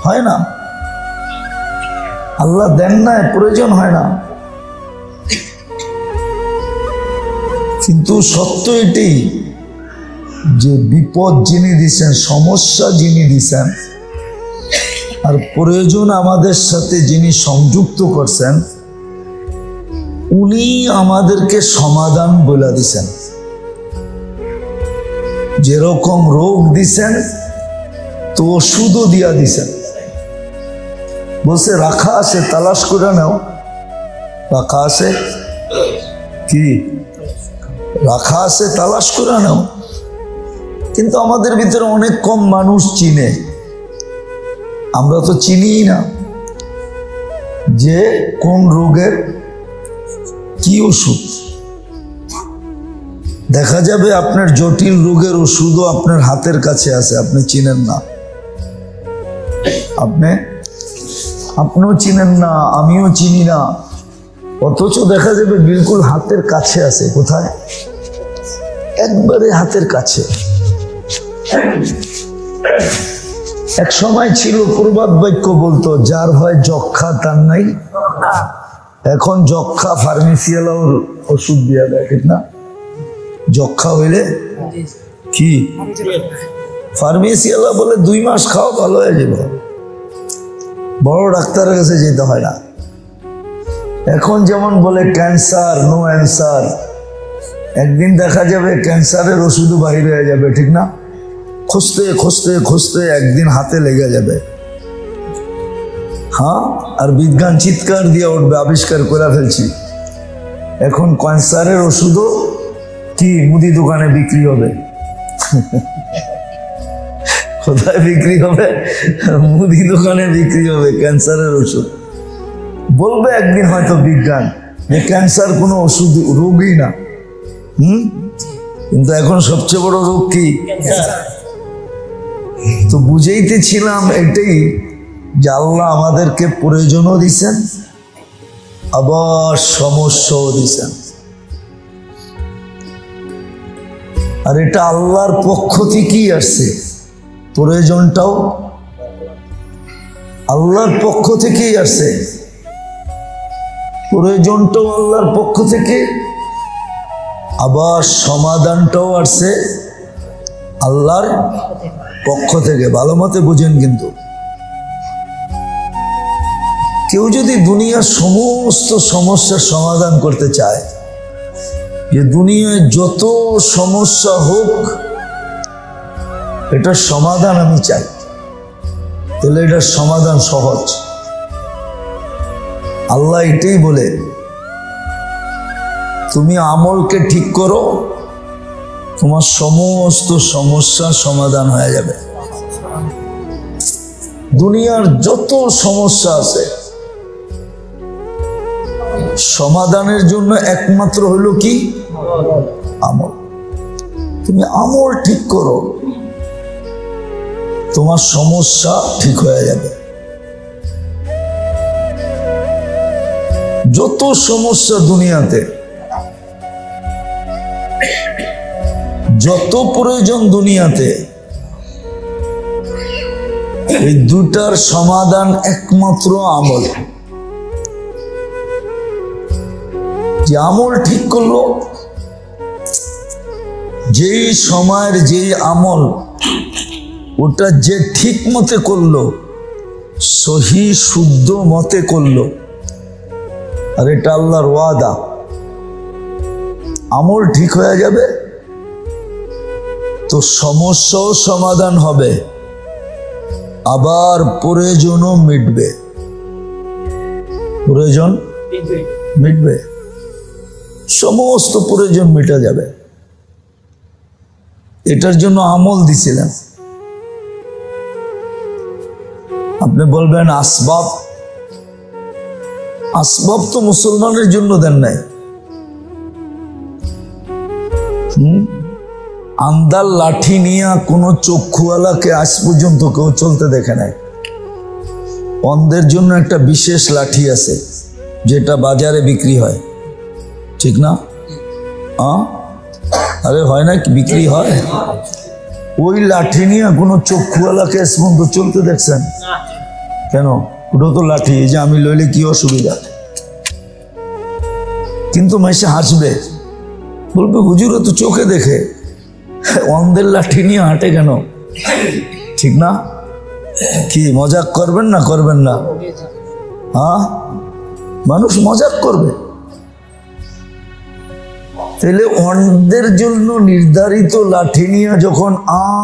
হয় না? আল্লাহ দেন না, প্রয়োজন হয় না। কিন্তু সত্য এটাই যে বিপদ যিনি দিছেন, সমস্যা যিনি দিছেন, আর প্রয়োজন আমাদের সাথে যিনি সংযুক্ত করছেন, উনি আমাদেরকে সমাধান বলে দিছেন। যেরকম রোগ দিছেন তো ওষুধও দিয়া দিছেন। বলছে রাখা আছে, তালাশ করে নাও। রাখা আছে, কি রাখা আছে, তালাশ করে নাও। কিন্তু আমাদের ভিতরে অনেক কম মানুষ চিনে। আমরা তো চিনিই না যে কোন রোগের কি ওষুধ। দেখা যাবে আপনার জটিল রোগের ওষুধও আপনার হাতের কাছে আছে, আপনি চিনেন না। আপনিও চিনেন না, আমিও চিনি না, অথচ দেখা যাবে বিলকুল হাতের কাছে আছে। কোথায়? একবারে হাতের কাছে। এক সময় ছিল প্রবাদ বাক্য বলতো, যার হয় যক্ষা তার নাই। এখন যক্ষা ফার্মেসিওয়ালাও ওষুধ দিয়া দেয়, ঠিক না? যক্ষা হইলে কি ফার্মেসিওয়ালা বলে 2 মাস খাও, ভালো হয়ে যাবে। বড় ডাক্তারের কাছে যেতে হয় না। এখন যেমন বলে ক্যান্সার নো অ্যান্সার, একদিন দেখা যাবে ক্যান্সারের ওষুধও বাহির হয়ে যাবে, ঠিক না? খুঁজতে খুঁজতে খুঁজতে একদিন হাতে লেগে যাবে। হ্যাঁ, আর বিজ্ঞান চিৎকার দিয়ে উঠবে, আবিষ্কার করে ফেলছি। এখন ক্যান্সারের ওষুধও কি মুদি দোকানে বিক্রি হবে। কোথায় বিক্রি হবে? মুদি দোকানে বিক্রি হবে ক্যান্সারের ওষুধ। বলবে একদিন হয়তো বিজ্ঞান যে ক্যান্সার কোনো ওষুধ, রোগই না। কিন্তু এখন সবচেয়ে বড় রোগ কি? তো বুঝাইতেছিলাম এটাই যে আল্লাহ আমাদেরকে প্রয়োজনও দিছেন, আবার সমস্যাও দিছেন। আর এটা আল্লাহর পক্ষ থেকেই আসছে। প্রয়োজনটাও আল্লাহর পক্ষ থেকেই আসছে, প্রয়োজনটাও আল্লাহর পক্ষ থেকে, আবার সমাধানটাও আসছে আল্লাহর পক্ষ থেকে। ভালো মতে বুঝেন। কিন্তু কেউ যদি দুনিয়ার সমস্ত সমস্যার সমাধান করতে চায়, যে দুনিয়ায় যত সমস্যা হোক এটার সমাধান আমি চাই, তাহলে এটার সমাধান সহজ। আল্লাহ এটাই বলে, তুমি আমলকে ঠিক করো, তোমার সমস্ত সমস্যা সমাধান হয়ে যাবে। দুনিয়ার যত সমস্যা আছে সমাধানের জন্য একমাত্র হলো কি? আমল। তুমি আমল ঠিক করো, তোমার সমস্যা ঠিক হয়ে যাবে। যত সমস্যা দুনিয়াতে, যত প্রয়োজন দুনিয়াতে, এই দুটার সমাধান একমাত্র আমল। যে আমল ঠিক করলো, যেই সময়ের যেই আমল, ওটা যে ঠিক মতে করলো, সহি শুদ্ধ মতে করলো, আর এটা আল্লাহর ওয়াদা, আমল ঠিক হয়ে যাবে তো সমস্যাও সমাধান হবে, আবার প্রয়োজনও মিটবে। প্রয়োজন মিটবে, সমস্ত প্রয়োজন মিটা যাবে। এটার জন্য আমল দিছিলেন। আপনি বলবেন আসবাব, আসবাব তো মুসলমানের জন্য দেন নাই। আন্দার লাঠি নিয়ে কোনো চক্ষুওয়ালাকে আজ পর্যন্ত কেউ চলতে দেখে নাই। অন্ধের জন্য একটা বিশেষ লাঠি আছে যেটা বাজারে বিক্রি হয়, ঠিক না? আরে হয় না, বিক্রি হয়। ওই লাঠি নিয়ে কোনো চক্ষুওয়ালাকে আজ পর্যন্ত চলতে দেখছেন? কেন? ওটা তো লাঠি, এই যে আমি লইলে কি অসুবিধা? কিন্তু মাইসে হাসবে, বলবে হুজুরে তো চোখে দেখে, অন্ধের লাঠি নিয়ে হাঁটে কেন? ঠিক না? কি মজাক করবেন না করবেন না? মানুষ মজাক করবে। তাহলে অন্ধের জন্য নির্ধারিত লাঠি নিয়ে যখন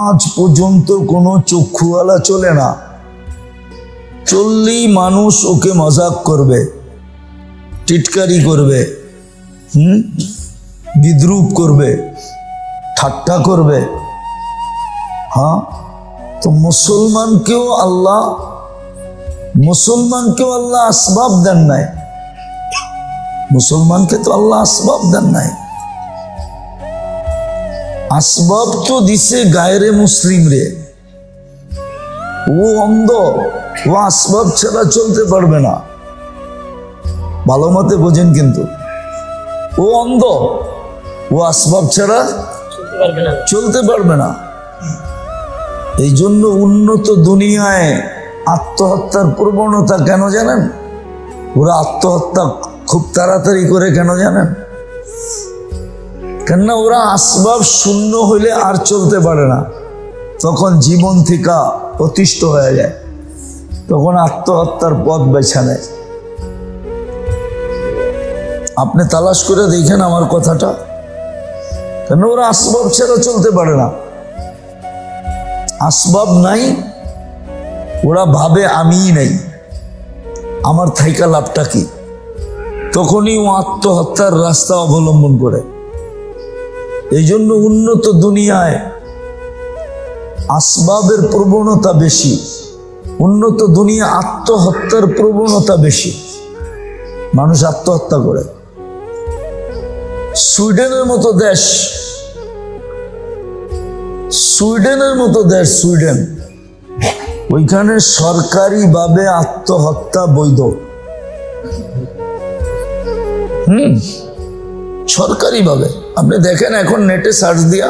আজ পর্যন্ত কোনো চক্ষুওয়ালা চলে না, চললেই মানুষ ওকে মজাক করবে, টিটকারি করবে, বিদ্রুপ করবে, ঠাট্টা করবে। তো মুসলমানকেও আল্লাহ আসবাব দেন নাই। মুসলমানকে তো আল্লাহ আসবাব দেন নাই। আসবাব তো দিছে গায়রে মুসলিম রে। ও অন্ধ, ও আসবাব ছাড়া চলতে পারবে না। ভালো মতে বোঝেন কিন্তু, ও অন্ধ, ও আসবাব ছাড়া চলতে পারবে না। এই জন্য উন্নত দুনিয়ায় আত্মহত্যার প্রবণতা কেন জানেন? ওরা আত্মহত্যা খুব তাড়াতাড়ি করে কেন জানেন? কেননা ওরা আসবাব শূন্য হইলে আর চলতে পারে না, তখন জীবন থেকে অতিষ্ঠ হয়ে যায়, তখন আত্মহত্যার পথ বেছে নেয়। আপনি তালাশ করে দেখেন আমার কথাটা, কেন ওরা আসবাব ছাড়া চলতে পারে না। আসবাব নাই, ওরা ভাবে আমিই নাই, আমার থাইকা লাভটা কি, তখনই ও আত্মহত্যার রাস্তা অবলম্বন করে। এই জন্য উন্নত দুনিয়ায় আসবাবের প্রবণতা বেশি, উন্নত দুনিয়া আত্মহত্যার প্রবণতা বেশি। মানুষ আত্মহত্যা করে। সুইডেনের মতো দেশ, সুইডেন, ওইখানে সরকারিভাবে আত্মহত্যা বৈধ। সরকারিভাবে আপনি দেখেন, এখন নেটে সার্চ দিয়া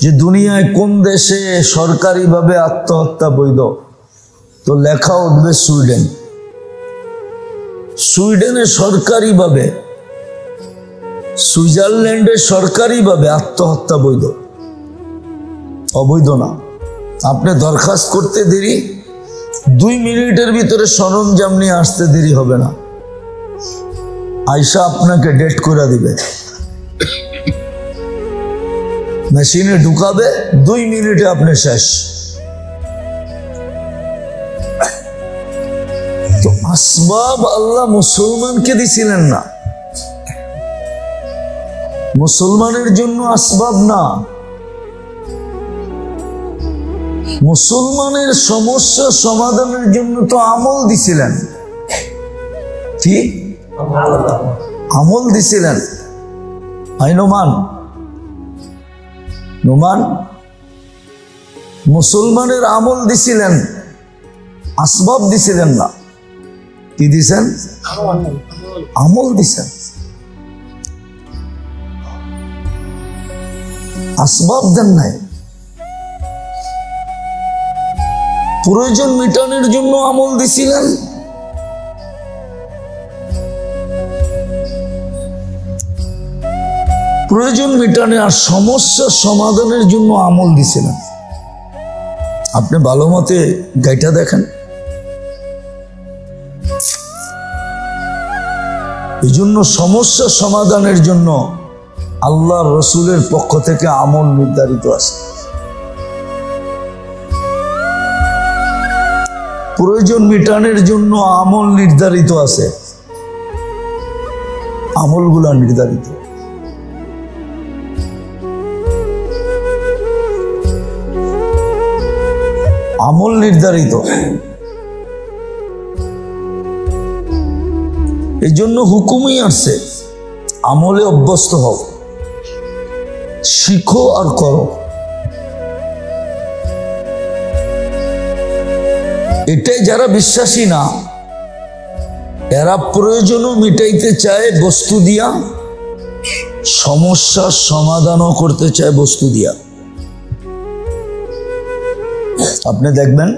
যে দুনিয়ায় কোন দেশে সরকারিভাবে আত্মহত্যা বৈধ, তো লেখা উঠবে সুইডেন। সুইডেনে সরকারিভাবে, সুইজারল্যান্ডে সরকারিভাবে আত্মহত্যা বৈধ, অবৈধ না। আপনি দরখাস্ত করতে দেরি, 2 মিনিটের ভিতরে সরঞ্জাম নিয়ে আসতে দেরি হবে না, আয়শা আপনাকে ডেট করে দিবে, মেশিনে ঢুকাবে, 2 মিনিটে আপনি শেষ। তো আসবাব আল্লাহ মুসলমানকে দিছিলেন না, মুসলমানের জন্য আসবাব না। মুসলমানের সমস্যা সমাধানের জন্য তো আমল দিছিলেন। কি আমল দিছিলেন? নোমান মুসলমানের আমল দিছিলেন, আসবাব দিছিলেন না। কি দিছেন? আমল দিছেন, আসবাব দেন নাই। প্রয়োজন মিটানোর জন্য আমল দিছিলেন, প্রয়োজন মিটানে আর সমস্যা সমাধানের জন্য আমল দিছিলেন। আপনি ভালো মতে গাইটা দেখেন। এই জন্য সমস্যা সমাধানের জন্য আল্লাহ রসুলের পক্ষ থেকে আমল নির্ধারিত আছে। প্রয়োজন মিটানোর জন্য আমল নির্ধারিত আছে, আমলগুলা নির্ধারিত। আমল নির্ধারিত। এই জন্য হুকুমই আসছে আমলে অভ্যস্ত হও, শিখো আর করো। এটাই যারা বিশ্বাসী না, এরা প্রয়োজনও মিটাইতে চায় বস্তু দিয়া, সমস্যার সমাধানও করতে চায় বস্তু দিয়া। আপনি দেখবেন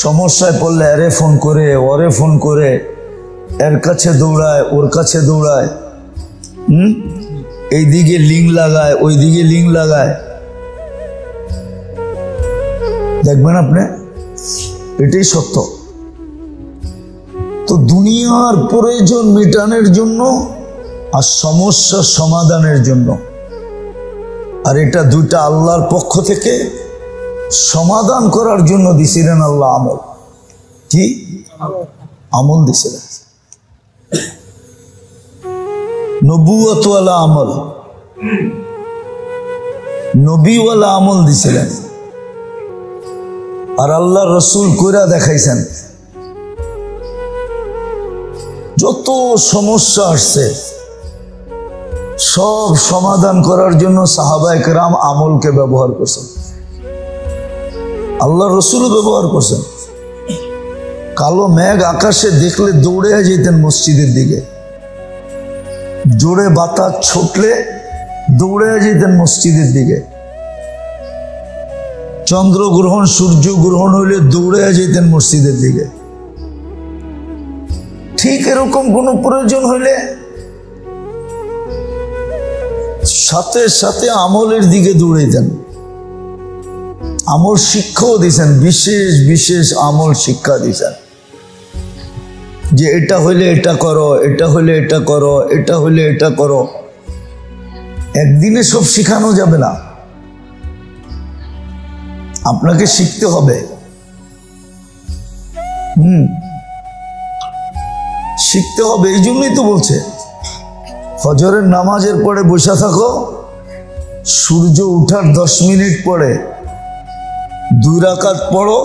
সমস্যায় পড়লে এরে ফোন করে, ওরে ফোন করে, এর কাছে দৌড়ায়, ওর কাছে দৌড়ায়, এইদিকে লিঙ্ক লাগায়, ওইদিকে লিঙ্ক লাগায়। দেখবেন আপনি, এটাই সত্য। তো দুনিয়ার প্রয়োজন মেটানোর জন্য আর সমস্যা সমাধানের জন্য, আর এটা দুইটা আল্লাহর পক্ষ থেকে সমাধান করার জন্য দিছিলেন আল্লাহ আমল। কি আমল দিছিলেন? নবুয়তওয়ালা আমল, নবীওয়ালা আমল দিছিলেন। আর আল্লাহ রসুল কইরা দেখাইছেন। যত সমস্যা আসছে সব সমাধান করার জন্য সাহাবায়ে কেরাম আমলকে ব্যবহার করছেন, আল্লাহ রসুলও ব্যবহার করছেন। কালো মেঘ আকাশে দেখলে দৌড়ে যেতেন মসজিদের দিকে, জোরে বাতাস ছুটলে দৌড়ে যেতেন মসজিদের দিকে, চন্দ্রগ্রহণ সূর্য গ্রহণ হইলে দৌড়ে যেতেন মসজিদের দিকে। ঠিক এরকম কোনো প্রয়োজন হইলে সাথে সাথে আমলের দিকে দৌড়াইতেন। আমল শিক্ষাও দিয়েছেন, বিশেষ বিশেষ আমল শিক্ষা দিয়েছেন, যে এটা হইলে এটা করো, এটা হইলে এটা করো, এটা হইলে এটা করো। একদিনে সব শিখানো যাবে না, আপনাকে শিখতে হবে। শিখতে হবে। এই জন্যই তো বলছে ফজরের নামাজের পরে বসে থাকো, সূর্য উঠার 10 মিনিট পরে 2 রাকাত পড়ো,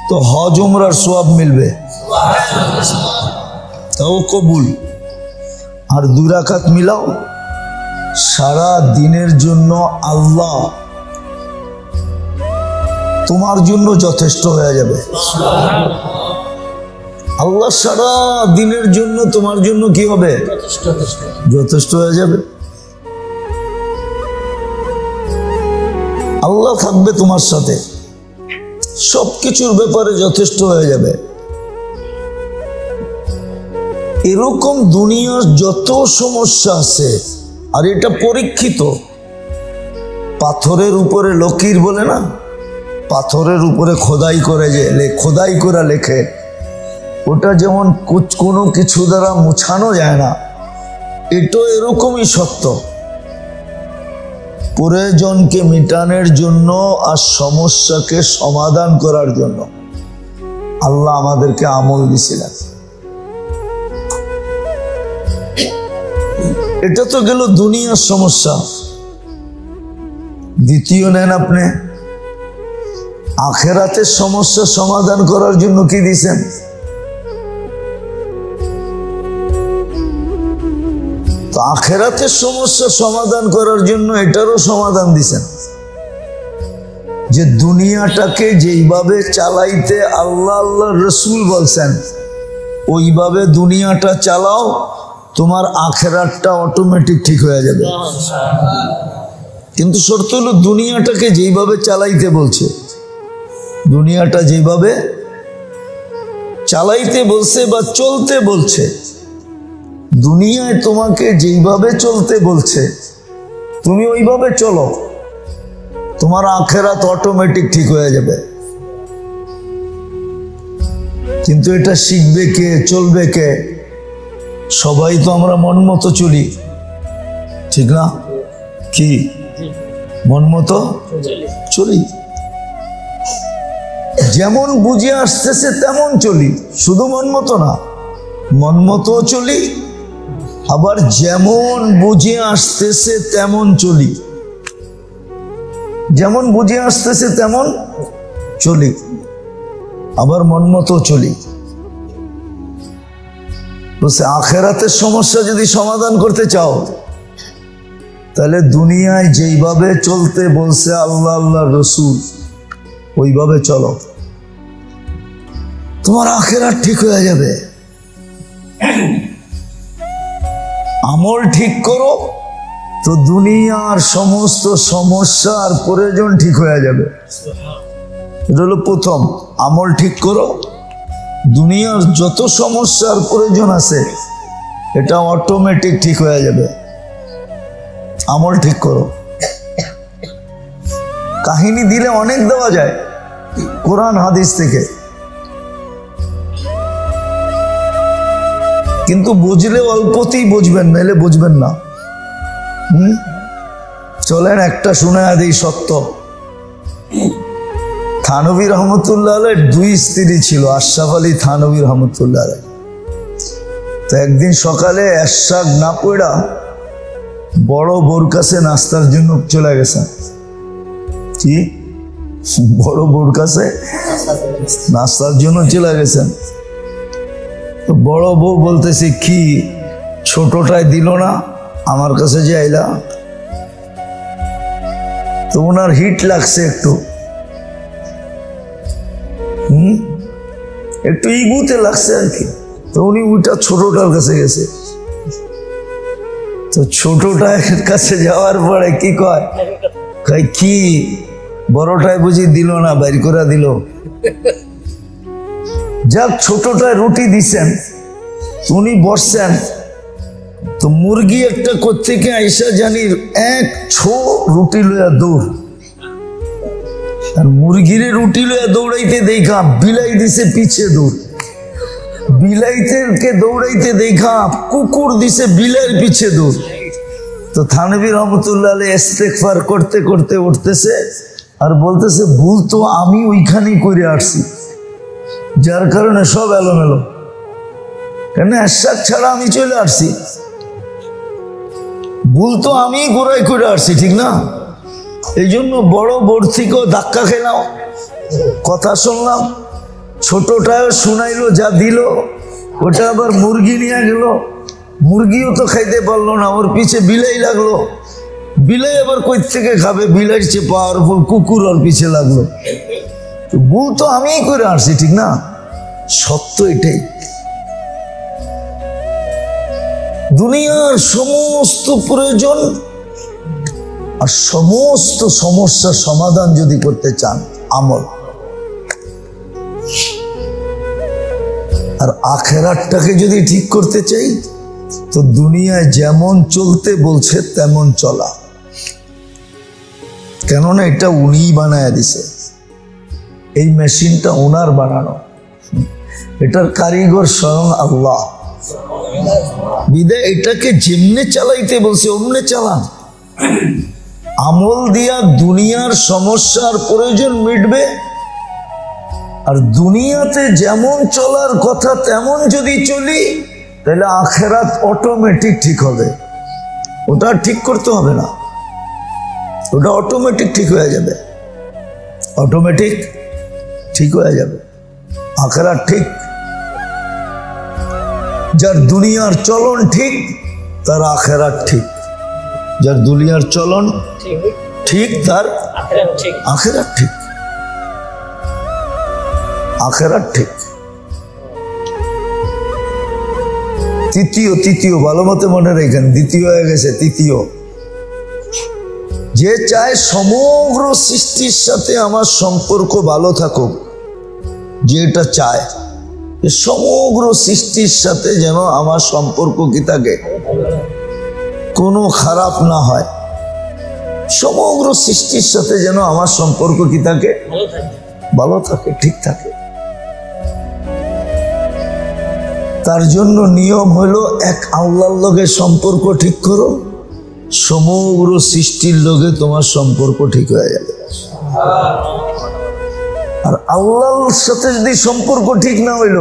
তো হজ উমরার সওয়াব মিলবে, তাও কবুল। আর 2 রাকাত মিলাও, সারা দিনের জন্য আল্লাহ তোমার জন্য যথেষ্ট হয়ে যাবে। আল্লাহ সারা দিনের জন্য তোমার জন্য কি হবে? যথেষ্ট হয়ে যাবে। আল্লাহ থাকবে তোমার সাথে, সবকিছুর ব্যাপারে যথেষ্ট হয়ে যাবে। এরকম দুনিয়ার যত সমস্যা আছে, আর এটা পরীক্ষিত। পাথরের উপরে লকির বলে না, পাথরের উপরে খোদাই করে, যে খোদাই করে লেখে, ওটা যেমন কোনো কিছু দ্বারা মুছানো যায় না, এটা এরকমই সত্য। প্রয়োজনকে মিটানোর জন্য আর সমস্যাকে সমাধান করার জন্য আল্লাহ আমাদেরকে আমল দিয়েছিলেন। এটা তো গেল দুনিয়ার সমস্যা। দ্বিতীয় নেন আপনি আখিরাতের সমস্যা সমাধান করার জন্য কি দিয়েছেন? তো আখিরাতের সমস্যা সমাধান করার জন্য এটারও সমাধান দিয়েছেন, যে দুনিয়াটাকে যেইভাবে চালাইতে আল্লাহ আল্লাহ রসুল বলছেন, ওইভাবে দুনিয়াটা চালাও, তোমার আখিরাতটা অটোমেটিক ঠিক হয়ে যাবে। কিন্তু শর্ত হলো দুনিয়াটাকে যেইভাবে চালাইতে বলছে, দুনিয়াটা যেভাবে চালাইতে বলছে বা চলতে বলছে, দুনিয়ায় তোমাকে যেইভাবে চলতে বলছে তুমি ওইভাবে চলো, তোমার আখিরাত অটোমেটিক ঠিক হয়ে যাবে। কিন্তু এটা শিখবে কে, চলবে কে? সবাই তো আমরা মন মতো চলি, ঠিক না? কি মন মতো চলি, যেমন বুঝে আসতেছে তেমন চলি। শুধু মন মতো না, মন মতো চলি, আবার যেমন বুঝে আসতেছে তেমন চলি। যেমন বুঝে আসতেছে তেমন চলি, আবার মন মতো চলি। বলছে আখেরাতের সমস্যা যদি সমাধান করতে চাও তাহলে দুনিয়ায় যেইভাবে চলতে বলছে আল্লাহ আল্লাহ রসুল ওইভাবে চলো, তোমার আখেরাত ঠিক হয়ে যাবে। আমল ঠিক করো তো দুনিয়ার সমস্ত সমস্যা আর প্রয়োজন ঠিক হয়ে যাবে। এটা হলো প্রথম, আমল ঠিক করো, দুনিয়ার যত সমস্যার প্রয়োজন আছে এটা অটোমেটিক ঠিক হয়ে যাবে। আমল ঠিক করো। কাহিনী দিলে অনেক দেওয়া যায় কোরআন হাদিস থেকে, কিন্তু বুঝলে অল্পতেই বুঝবেন, নাহলে বুঝবেন না। চলেন একটা শুনে দিই সত্য। থানভী রহমতুল্লাহ আলাইহির দুই স্ত্রী ছিল, আশরাফ আলী থানভী রহমতুল্লাহ আলাইহি। তো একদিন সকালে এরশাদ না পড়া বড় বোর কাছে নাস্তার জন্য চলে গেছেন। কি বড় বোর কাছে নাস্তার জন্য চলে গেছেন। তো বড় বউ বলতেছে কি ছোটটাই দিল না, আমার কাছে যে আইলা। তো ওনার হিট লাগছে একটু, একটু ইগুতে লাগছে আর কি। তো উনি ওইটা ছোটটার কাছে গেছে। তো ছোটটার কাছে যাওয়ার পরে কি কয়, কি বড়টায় বুঝি দিল না, বাইর করে দিল। যাক ছোটটায় রুটি দিছেন, উনি বসছেন। তো মুরগি একটা কোত্থেকে আইসা জানি এক ছো রুটি লইয়া দৌড়, আর মুরগির রুটি লইয়া দৌড়াইতে দেখা বিলাই দিছে পিছে দৌড়, বিলাইতে দৌড়াইতে দেখা কুকুর দিছে বিলাইয়ের পিছে দৌড়। তো থানভী রহমতুল্লাহ আলাইহি ইস্তেগফার করতে করতে উঠতেছে আর বলতেছে ভুল তো আমি ওইখানেই করে আসছি, যার কারণে সব এলোমেলো। কেন এরশাদ ছাড়া আমি চলে আসছি, ভুল তো আমি গোড়াই করে আসছি, ঠিক না? এই জন্য বড় বোর থেকেও ধাক্কা খেলাম, কথা শুনলাম, ছোটটাও শুনাইলো, যা দিল ওটা আবার মুরগি নিয়ে গেল, মুরগিও তো খাইতে পারলো না, ওর পিছে বিলাই লাগলো, বিলাই আবার কই থেকে খাবে, বিলাইয়ের চেয়ে পাওয়ারফুল কুকুর ওর পিছে লাগলো। ভুল তো আমিই করে আসছি, ঠিক না? সত্য এটাই। দুনিয়ার সমস্ত প্রয়োজন আর সমস্ত সমস্যার সমাধান যদি করতে চান আমল, আর আখেরাতটাকে যদি ঠিক করতে চাই তো দুনিয়ায় যেমন চলতে বলছে তেমন চলা। কেননা এটা উনিই বানায় দিছে, এই মেশিনটা ওনার বানানো, এটার কারিগর স্বয়ং আল্লাহ। বিদায় এটাকে যেমনে চালাইতে বলছে অমনে চালান। আমল দিয়া দুনিয়ার সমস্যার প্রয়োজন মিটবে, আর দুনিয়াতে যেমন চলার কথা তেমন যদি চলি তাহলে আখেরাত অটোমেটিক ঠিক হবে। ওটা ঠিক করতে হবে না, ওটা অটোমেটিক ঠিক হয়ে যাবে, অটোমেটিক ঠিক হয়ে যাবে। আখেরাত ঠিক। যার দুনিয়ার চলন ঠিক তার আখেরাত ঠিক, যার দুনিয়ার চলন ঠিক তার আখেরাত ঠিক, আখেরাত ঠিক। তৃতীয় ভালো মতো মনে রেখেন, দ্বিতীয় হয়ে গেছে তৃতীয়। যে চায় সমগ্র সৃষ্টির সাথে আমার সম্পর্ক ভালো থাকুক, যেটা চায় সমগ্র সৃষ্টির সাথে যেন আমার সম্পর্ক কি থাকে, কোনো খারাপ না হয়, সমগ্র সৃষ্টির সাথে যেন আমার সম্পর্ক কি থাকে, ভালো থাকে, ঠিক থাকে। তার জন্য নিয়ম হলো এক আল্লাহর লগে সম্পর্ক ঠিক করো, সমগ্র সৃষ্টির লগে তোমার সম্পর্ক ঠিক হয়ে যাবে। আর আল্লাহর সাথে যদি সম্পর্ক ঠিক না হইল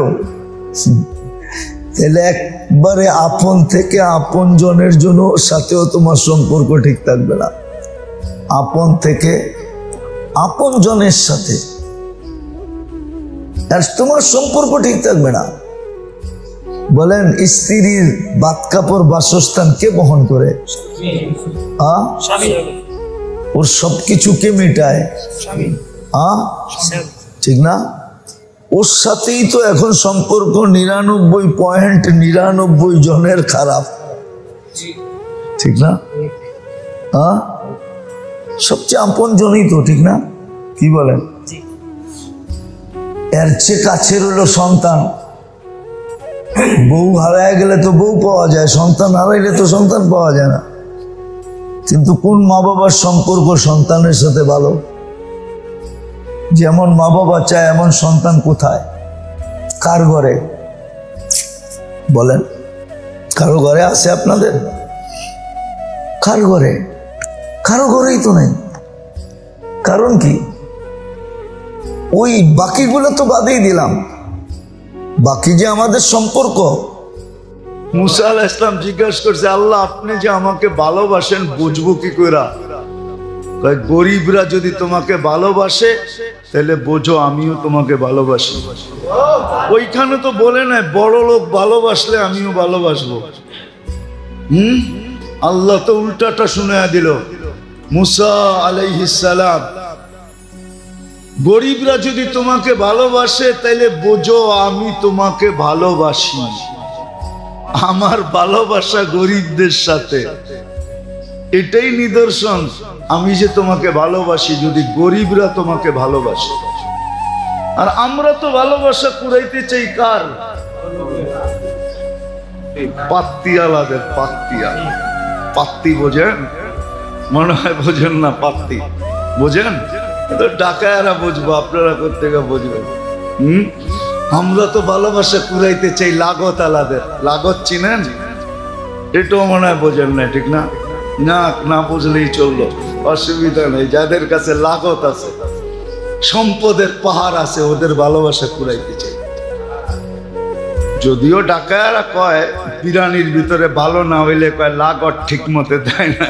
তাহলে একবারে আপন থেকে আপন জনের জন্য সাথেও তোমার সম্পর্ক ঠিক থাকবে না। আপন থেকে আপন জনের সাথে আর তোমার সম্পর্ক ঠিক থাকবে না। বলেন স্ত্রীর বাত কাপড় বাসস্থান কে বহন করে? ওর সবকিছু কে মেটায়? ঠিক না? ওর সাথেই তো এখন সম্পর্ক 99.99 জনের খারাপ, ঠিক না? সবচেয়ে আপন জনই তো, ঠিক না? কি বলেন? এর চেয়ে কাছের হলো সন্তান। বউ হারায় গেলে তো বউ পাওয়া যায়, সন্তান হারাইলে তো সন্তান পাওয়া যায় না। কিন্তু কোন মা বাবার সম্পর্ক সন্তানের সাথে ভালো? যেমন মা বাবা চায় এমন সন্তান কোথায়? কার ঘরে? বলেন, কারো ঘরে আছে আপনাদের? কার ঘরে? কারো ঘরেই তো নেই। কারণ কি? ওই বাকিগুলো তো বাদেই দিলাম, বাকি যে আমাদের সম্পর্ক। মুসা আলাইহিস সালাম জিজ্ঞাসা করছে, আল্লাহ আপনি যে আমাকে ভালোবাসেন বুঝবো কি করে? গরিবরা যদি তোমাকে ভালোবাসে তাহলে বোঝো আমিও তোমাকে ভালোবাসি। ওইখানে তো বলে নাই বড় লোক ভালোবাসলে আমিও ভালোবাসবো। আল্লাহ তো উল্টাটা শুনায়া দিল। মুসা আলাইহিস সালাম, গরিবরা যদি তোমাকে ভালোবাসে তাহলে বোঝো আমি তোমাকে ভালোবাসি। আমার ভালোবাসা গরিবদের সাথে, এটাই নিদর্শন আমি যে তোমাকে ভালোবাসি, যদি গরিবরা তোমাকে ভালোবাসে। আর আমরা তো ভালোবাসা কুড়াইতে চাই কার? পাত্তিওয়ালাদের। পাত্তি বোঝেন? মনে হয় বোঝেন না। পাত্তি বোঝেন? ডাকায়ারা বুঝবো, আপনারা কোথেকে বুঝবেন? আমরা তো ভালোবাসা কুড়াইতে চাই লাগত আলাদের। লাগত চিনেন? এটাও মনে হয় বোঝেন না, ঠিক না? না বুঝলেই চললো, অসুবিধা নেই। যাদের কাছে লাগত আছে, সম্পদের পাহাড় আছে, ওদের ভালোবাসা কুড়াইতে চাই। যদিও ডাকায়ারা কয় বিরিয়ানির ভিতরে ভালো না হইলে কয় লাগত ঠিক মতে দেয় না,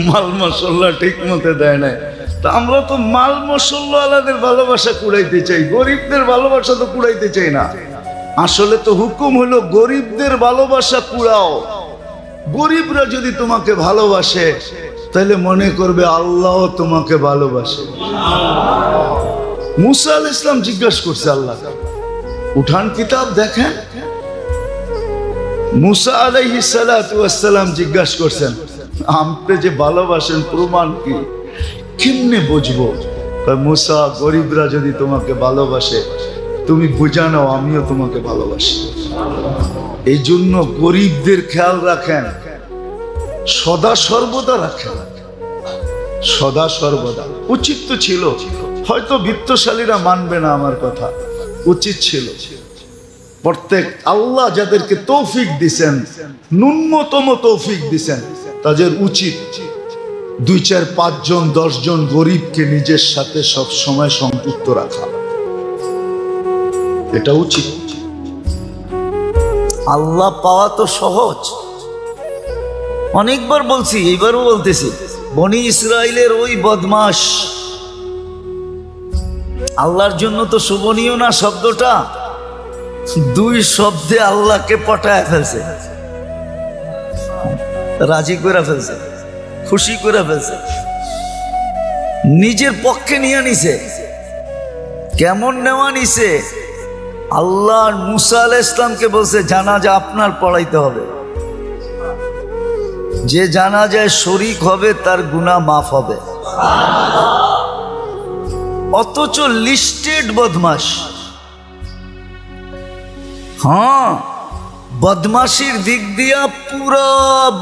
মাল মশলা ঠিক মতে দেয় না। তা আমরা তো মাল মশলা আলাদের ভালোবাসা কুড়াইতে চাই, গরিবদের ভালোবাসা তো কুড়াইতে চাই না। আসলে তো হুকুম হলো গরিবদের ভালোবাসা কুড়াও। গরিবরা যদি তোমাকে ভালোবাসে তাহলে মনে করবে আল্লাহ তোমাকে ভালোবাসে। মুসা আলাইহিস সালাম জিজ্ঞাসা করছে আল্লাহ, উঠান কিতাব দেখেন। মুসা আলাইহিস সালাম জিজ্ঞাসা করছেন, আপনি যে ভালোবাসেন প্রমাণ কি? কেমনে বুঝবো? মুসা, গরিবরা যদি তোমাকে ভালোবাসে তুমি বুঝা নাও আমিও তোমাকে ভালোবাসি। এই জন্য গরিবদের খেয়াল রাখেন, সদা সর্বদা রাখেন, সদা সর্বদা। উচিত তো ছিল, হয়তো বিত্তশালীরা মানবে না আমার কথা, উচিত ছিল প্রত্যেক আল্লাহ যাদেরকে তৌফিক দিছেন, ন্যূনতম তৌফিক দিছেন, তাদের উচিত 2, 4, 5 জন 10 জন গরিবকে নিজের সাথে সব সময় সংযুক্ত রাখা, এটা উচিত। আল্লাহ পাওয়া তো সহজ, অনেকবার বলছি, এইবারও বলতেছি। বনি ইসরাইলের ওই বদমাশ, আল্লাহর জন্য তো শোভনীয় না শব্দটা, 2 শব্দে আল্লাহকে পটায় ফেলছে, রাজি করে ফেলছে, খুশি করে ফেলছে, নিজের পক্ষে নিয়ে নিছে। কেমন নেওয়া নিছে? আল্লাহ মুসা আলাইহিস সালামকে বলছে জানাজা আপনার পড়াইতে হবে, যে জানাজায় শরীক হবে তার গুনাহ মাফ হবে। অথচ লিস্টেড বদমাশ। হ্যাঁ, বদমাশির দিক দিয়া পুরা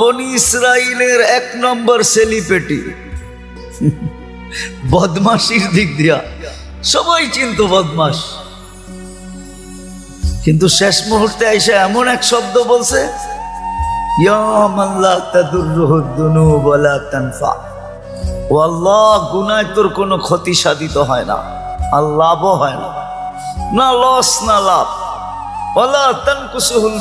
বনি ইসরাইলের 1 নম্বর সেলিব্রিটি। বদমাশির দিক দিয়া সবাই চিনত বদমাশ, কিন্তু শেষ মুহূর্তে আইসা এমন এক শব্দ বলছে, ইয়া মান লা তাদুররুহু যুনুব ওয়ালা তানফা। ও আল্লাহ, গুনাহ তোর কোনো ক্ষতি সাধিত হয় না, আর লাভও হয় না, না লস না লাভ। ওয়ালা তানকুসুহুল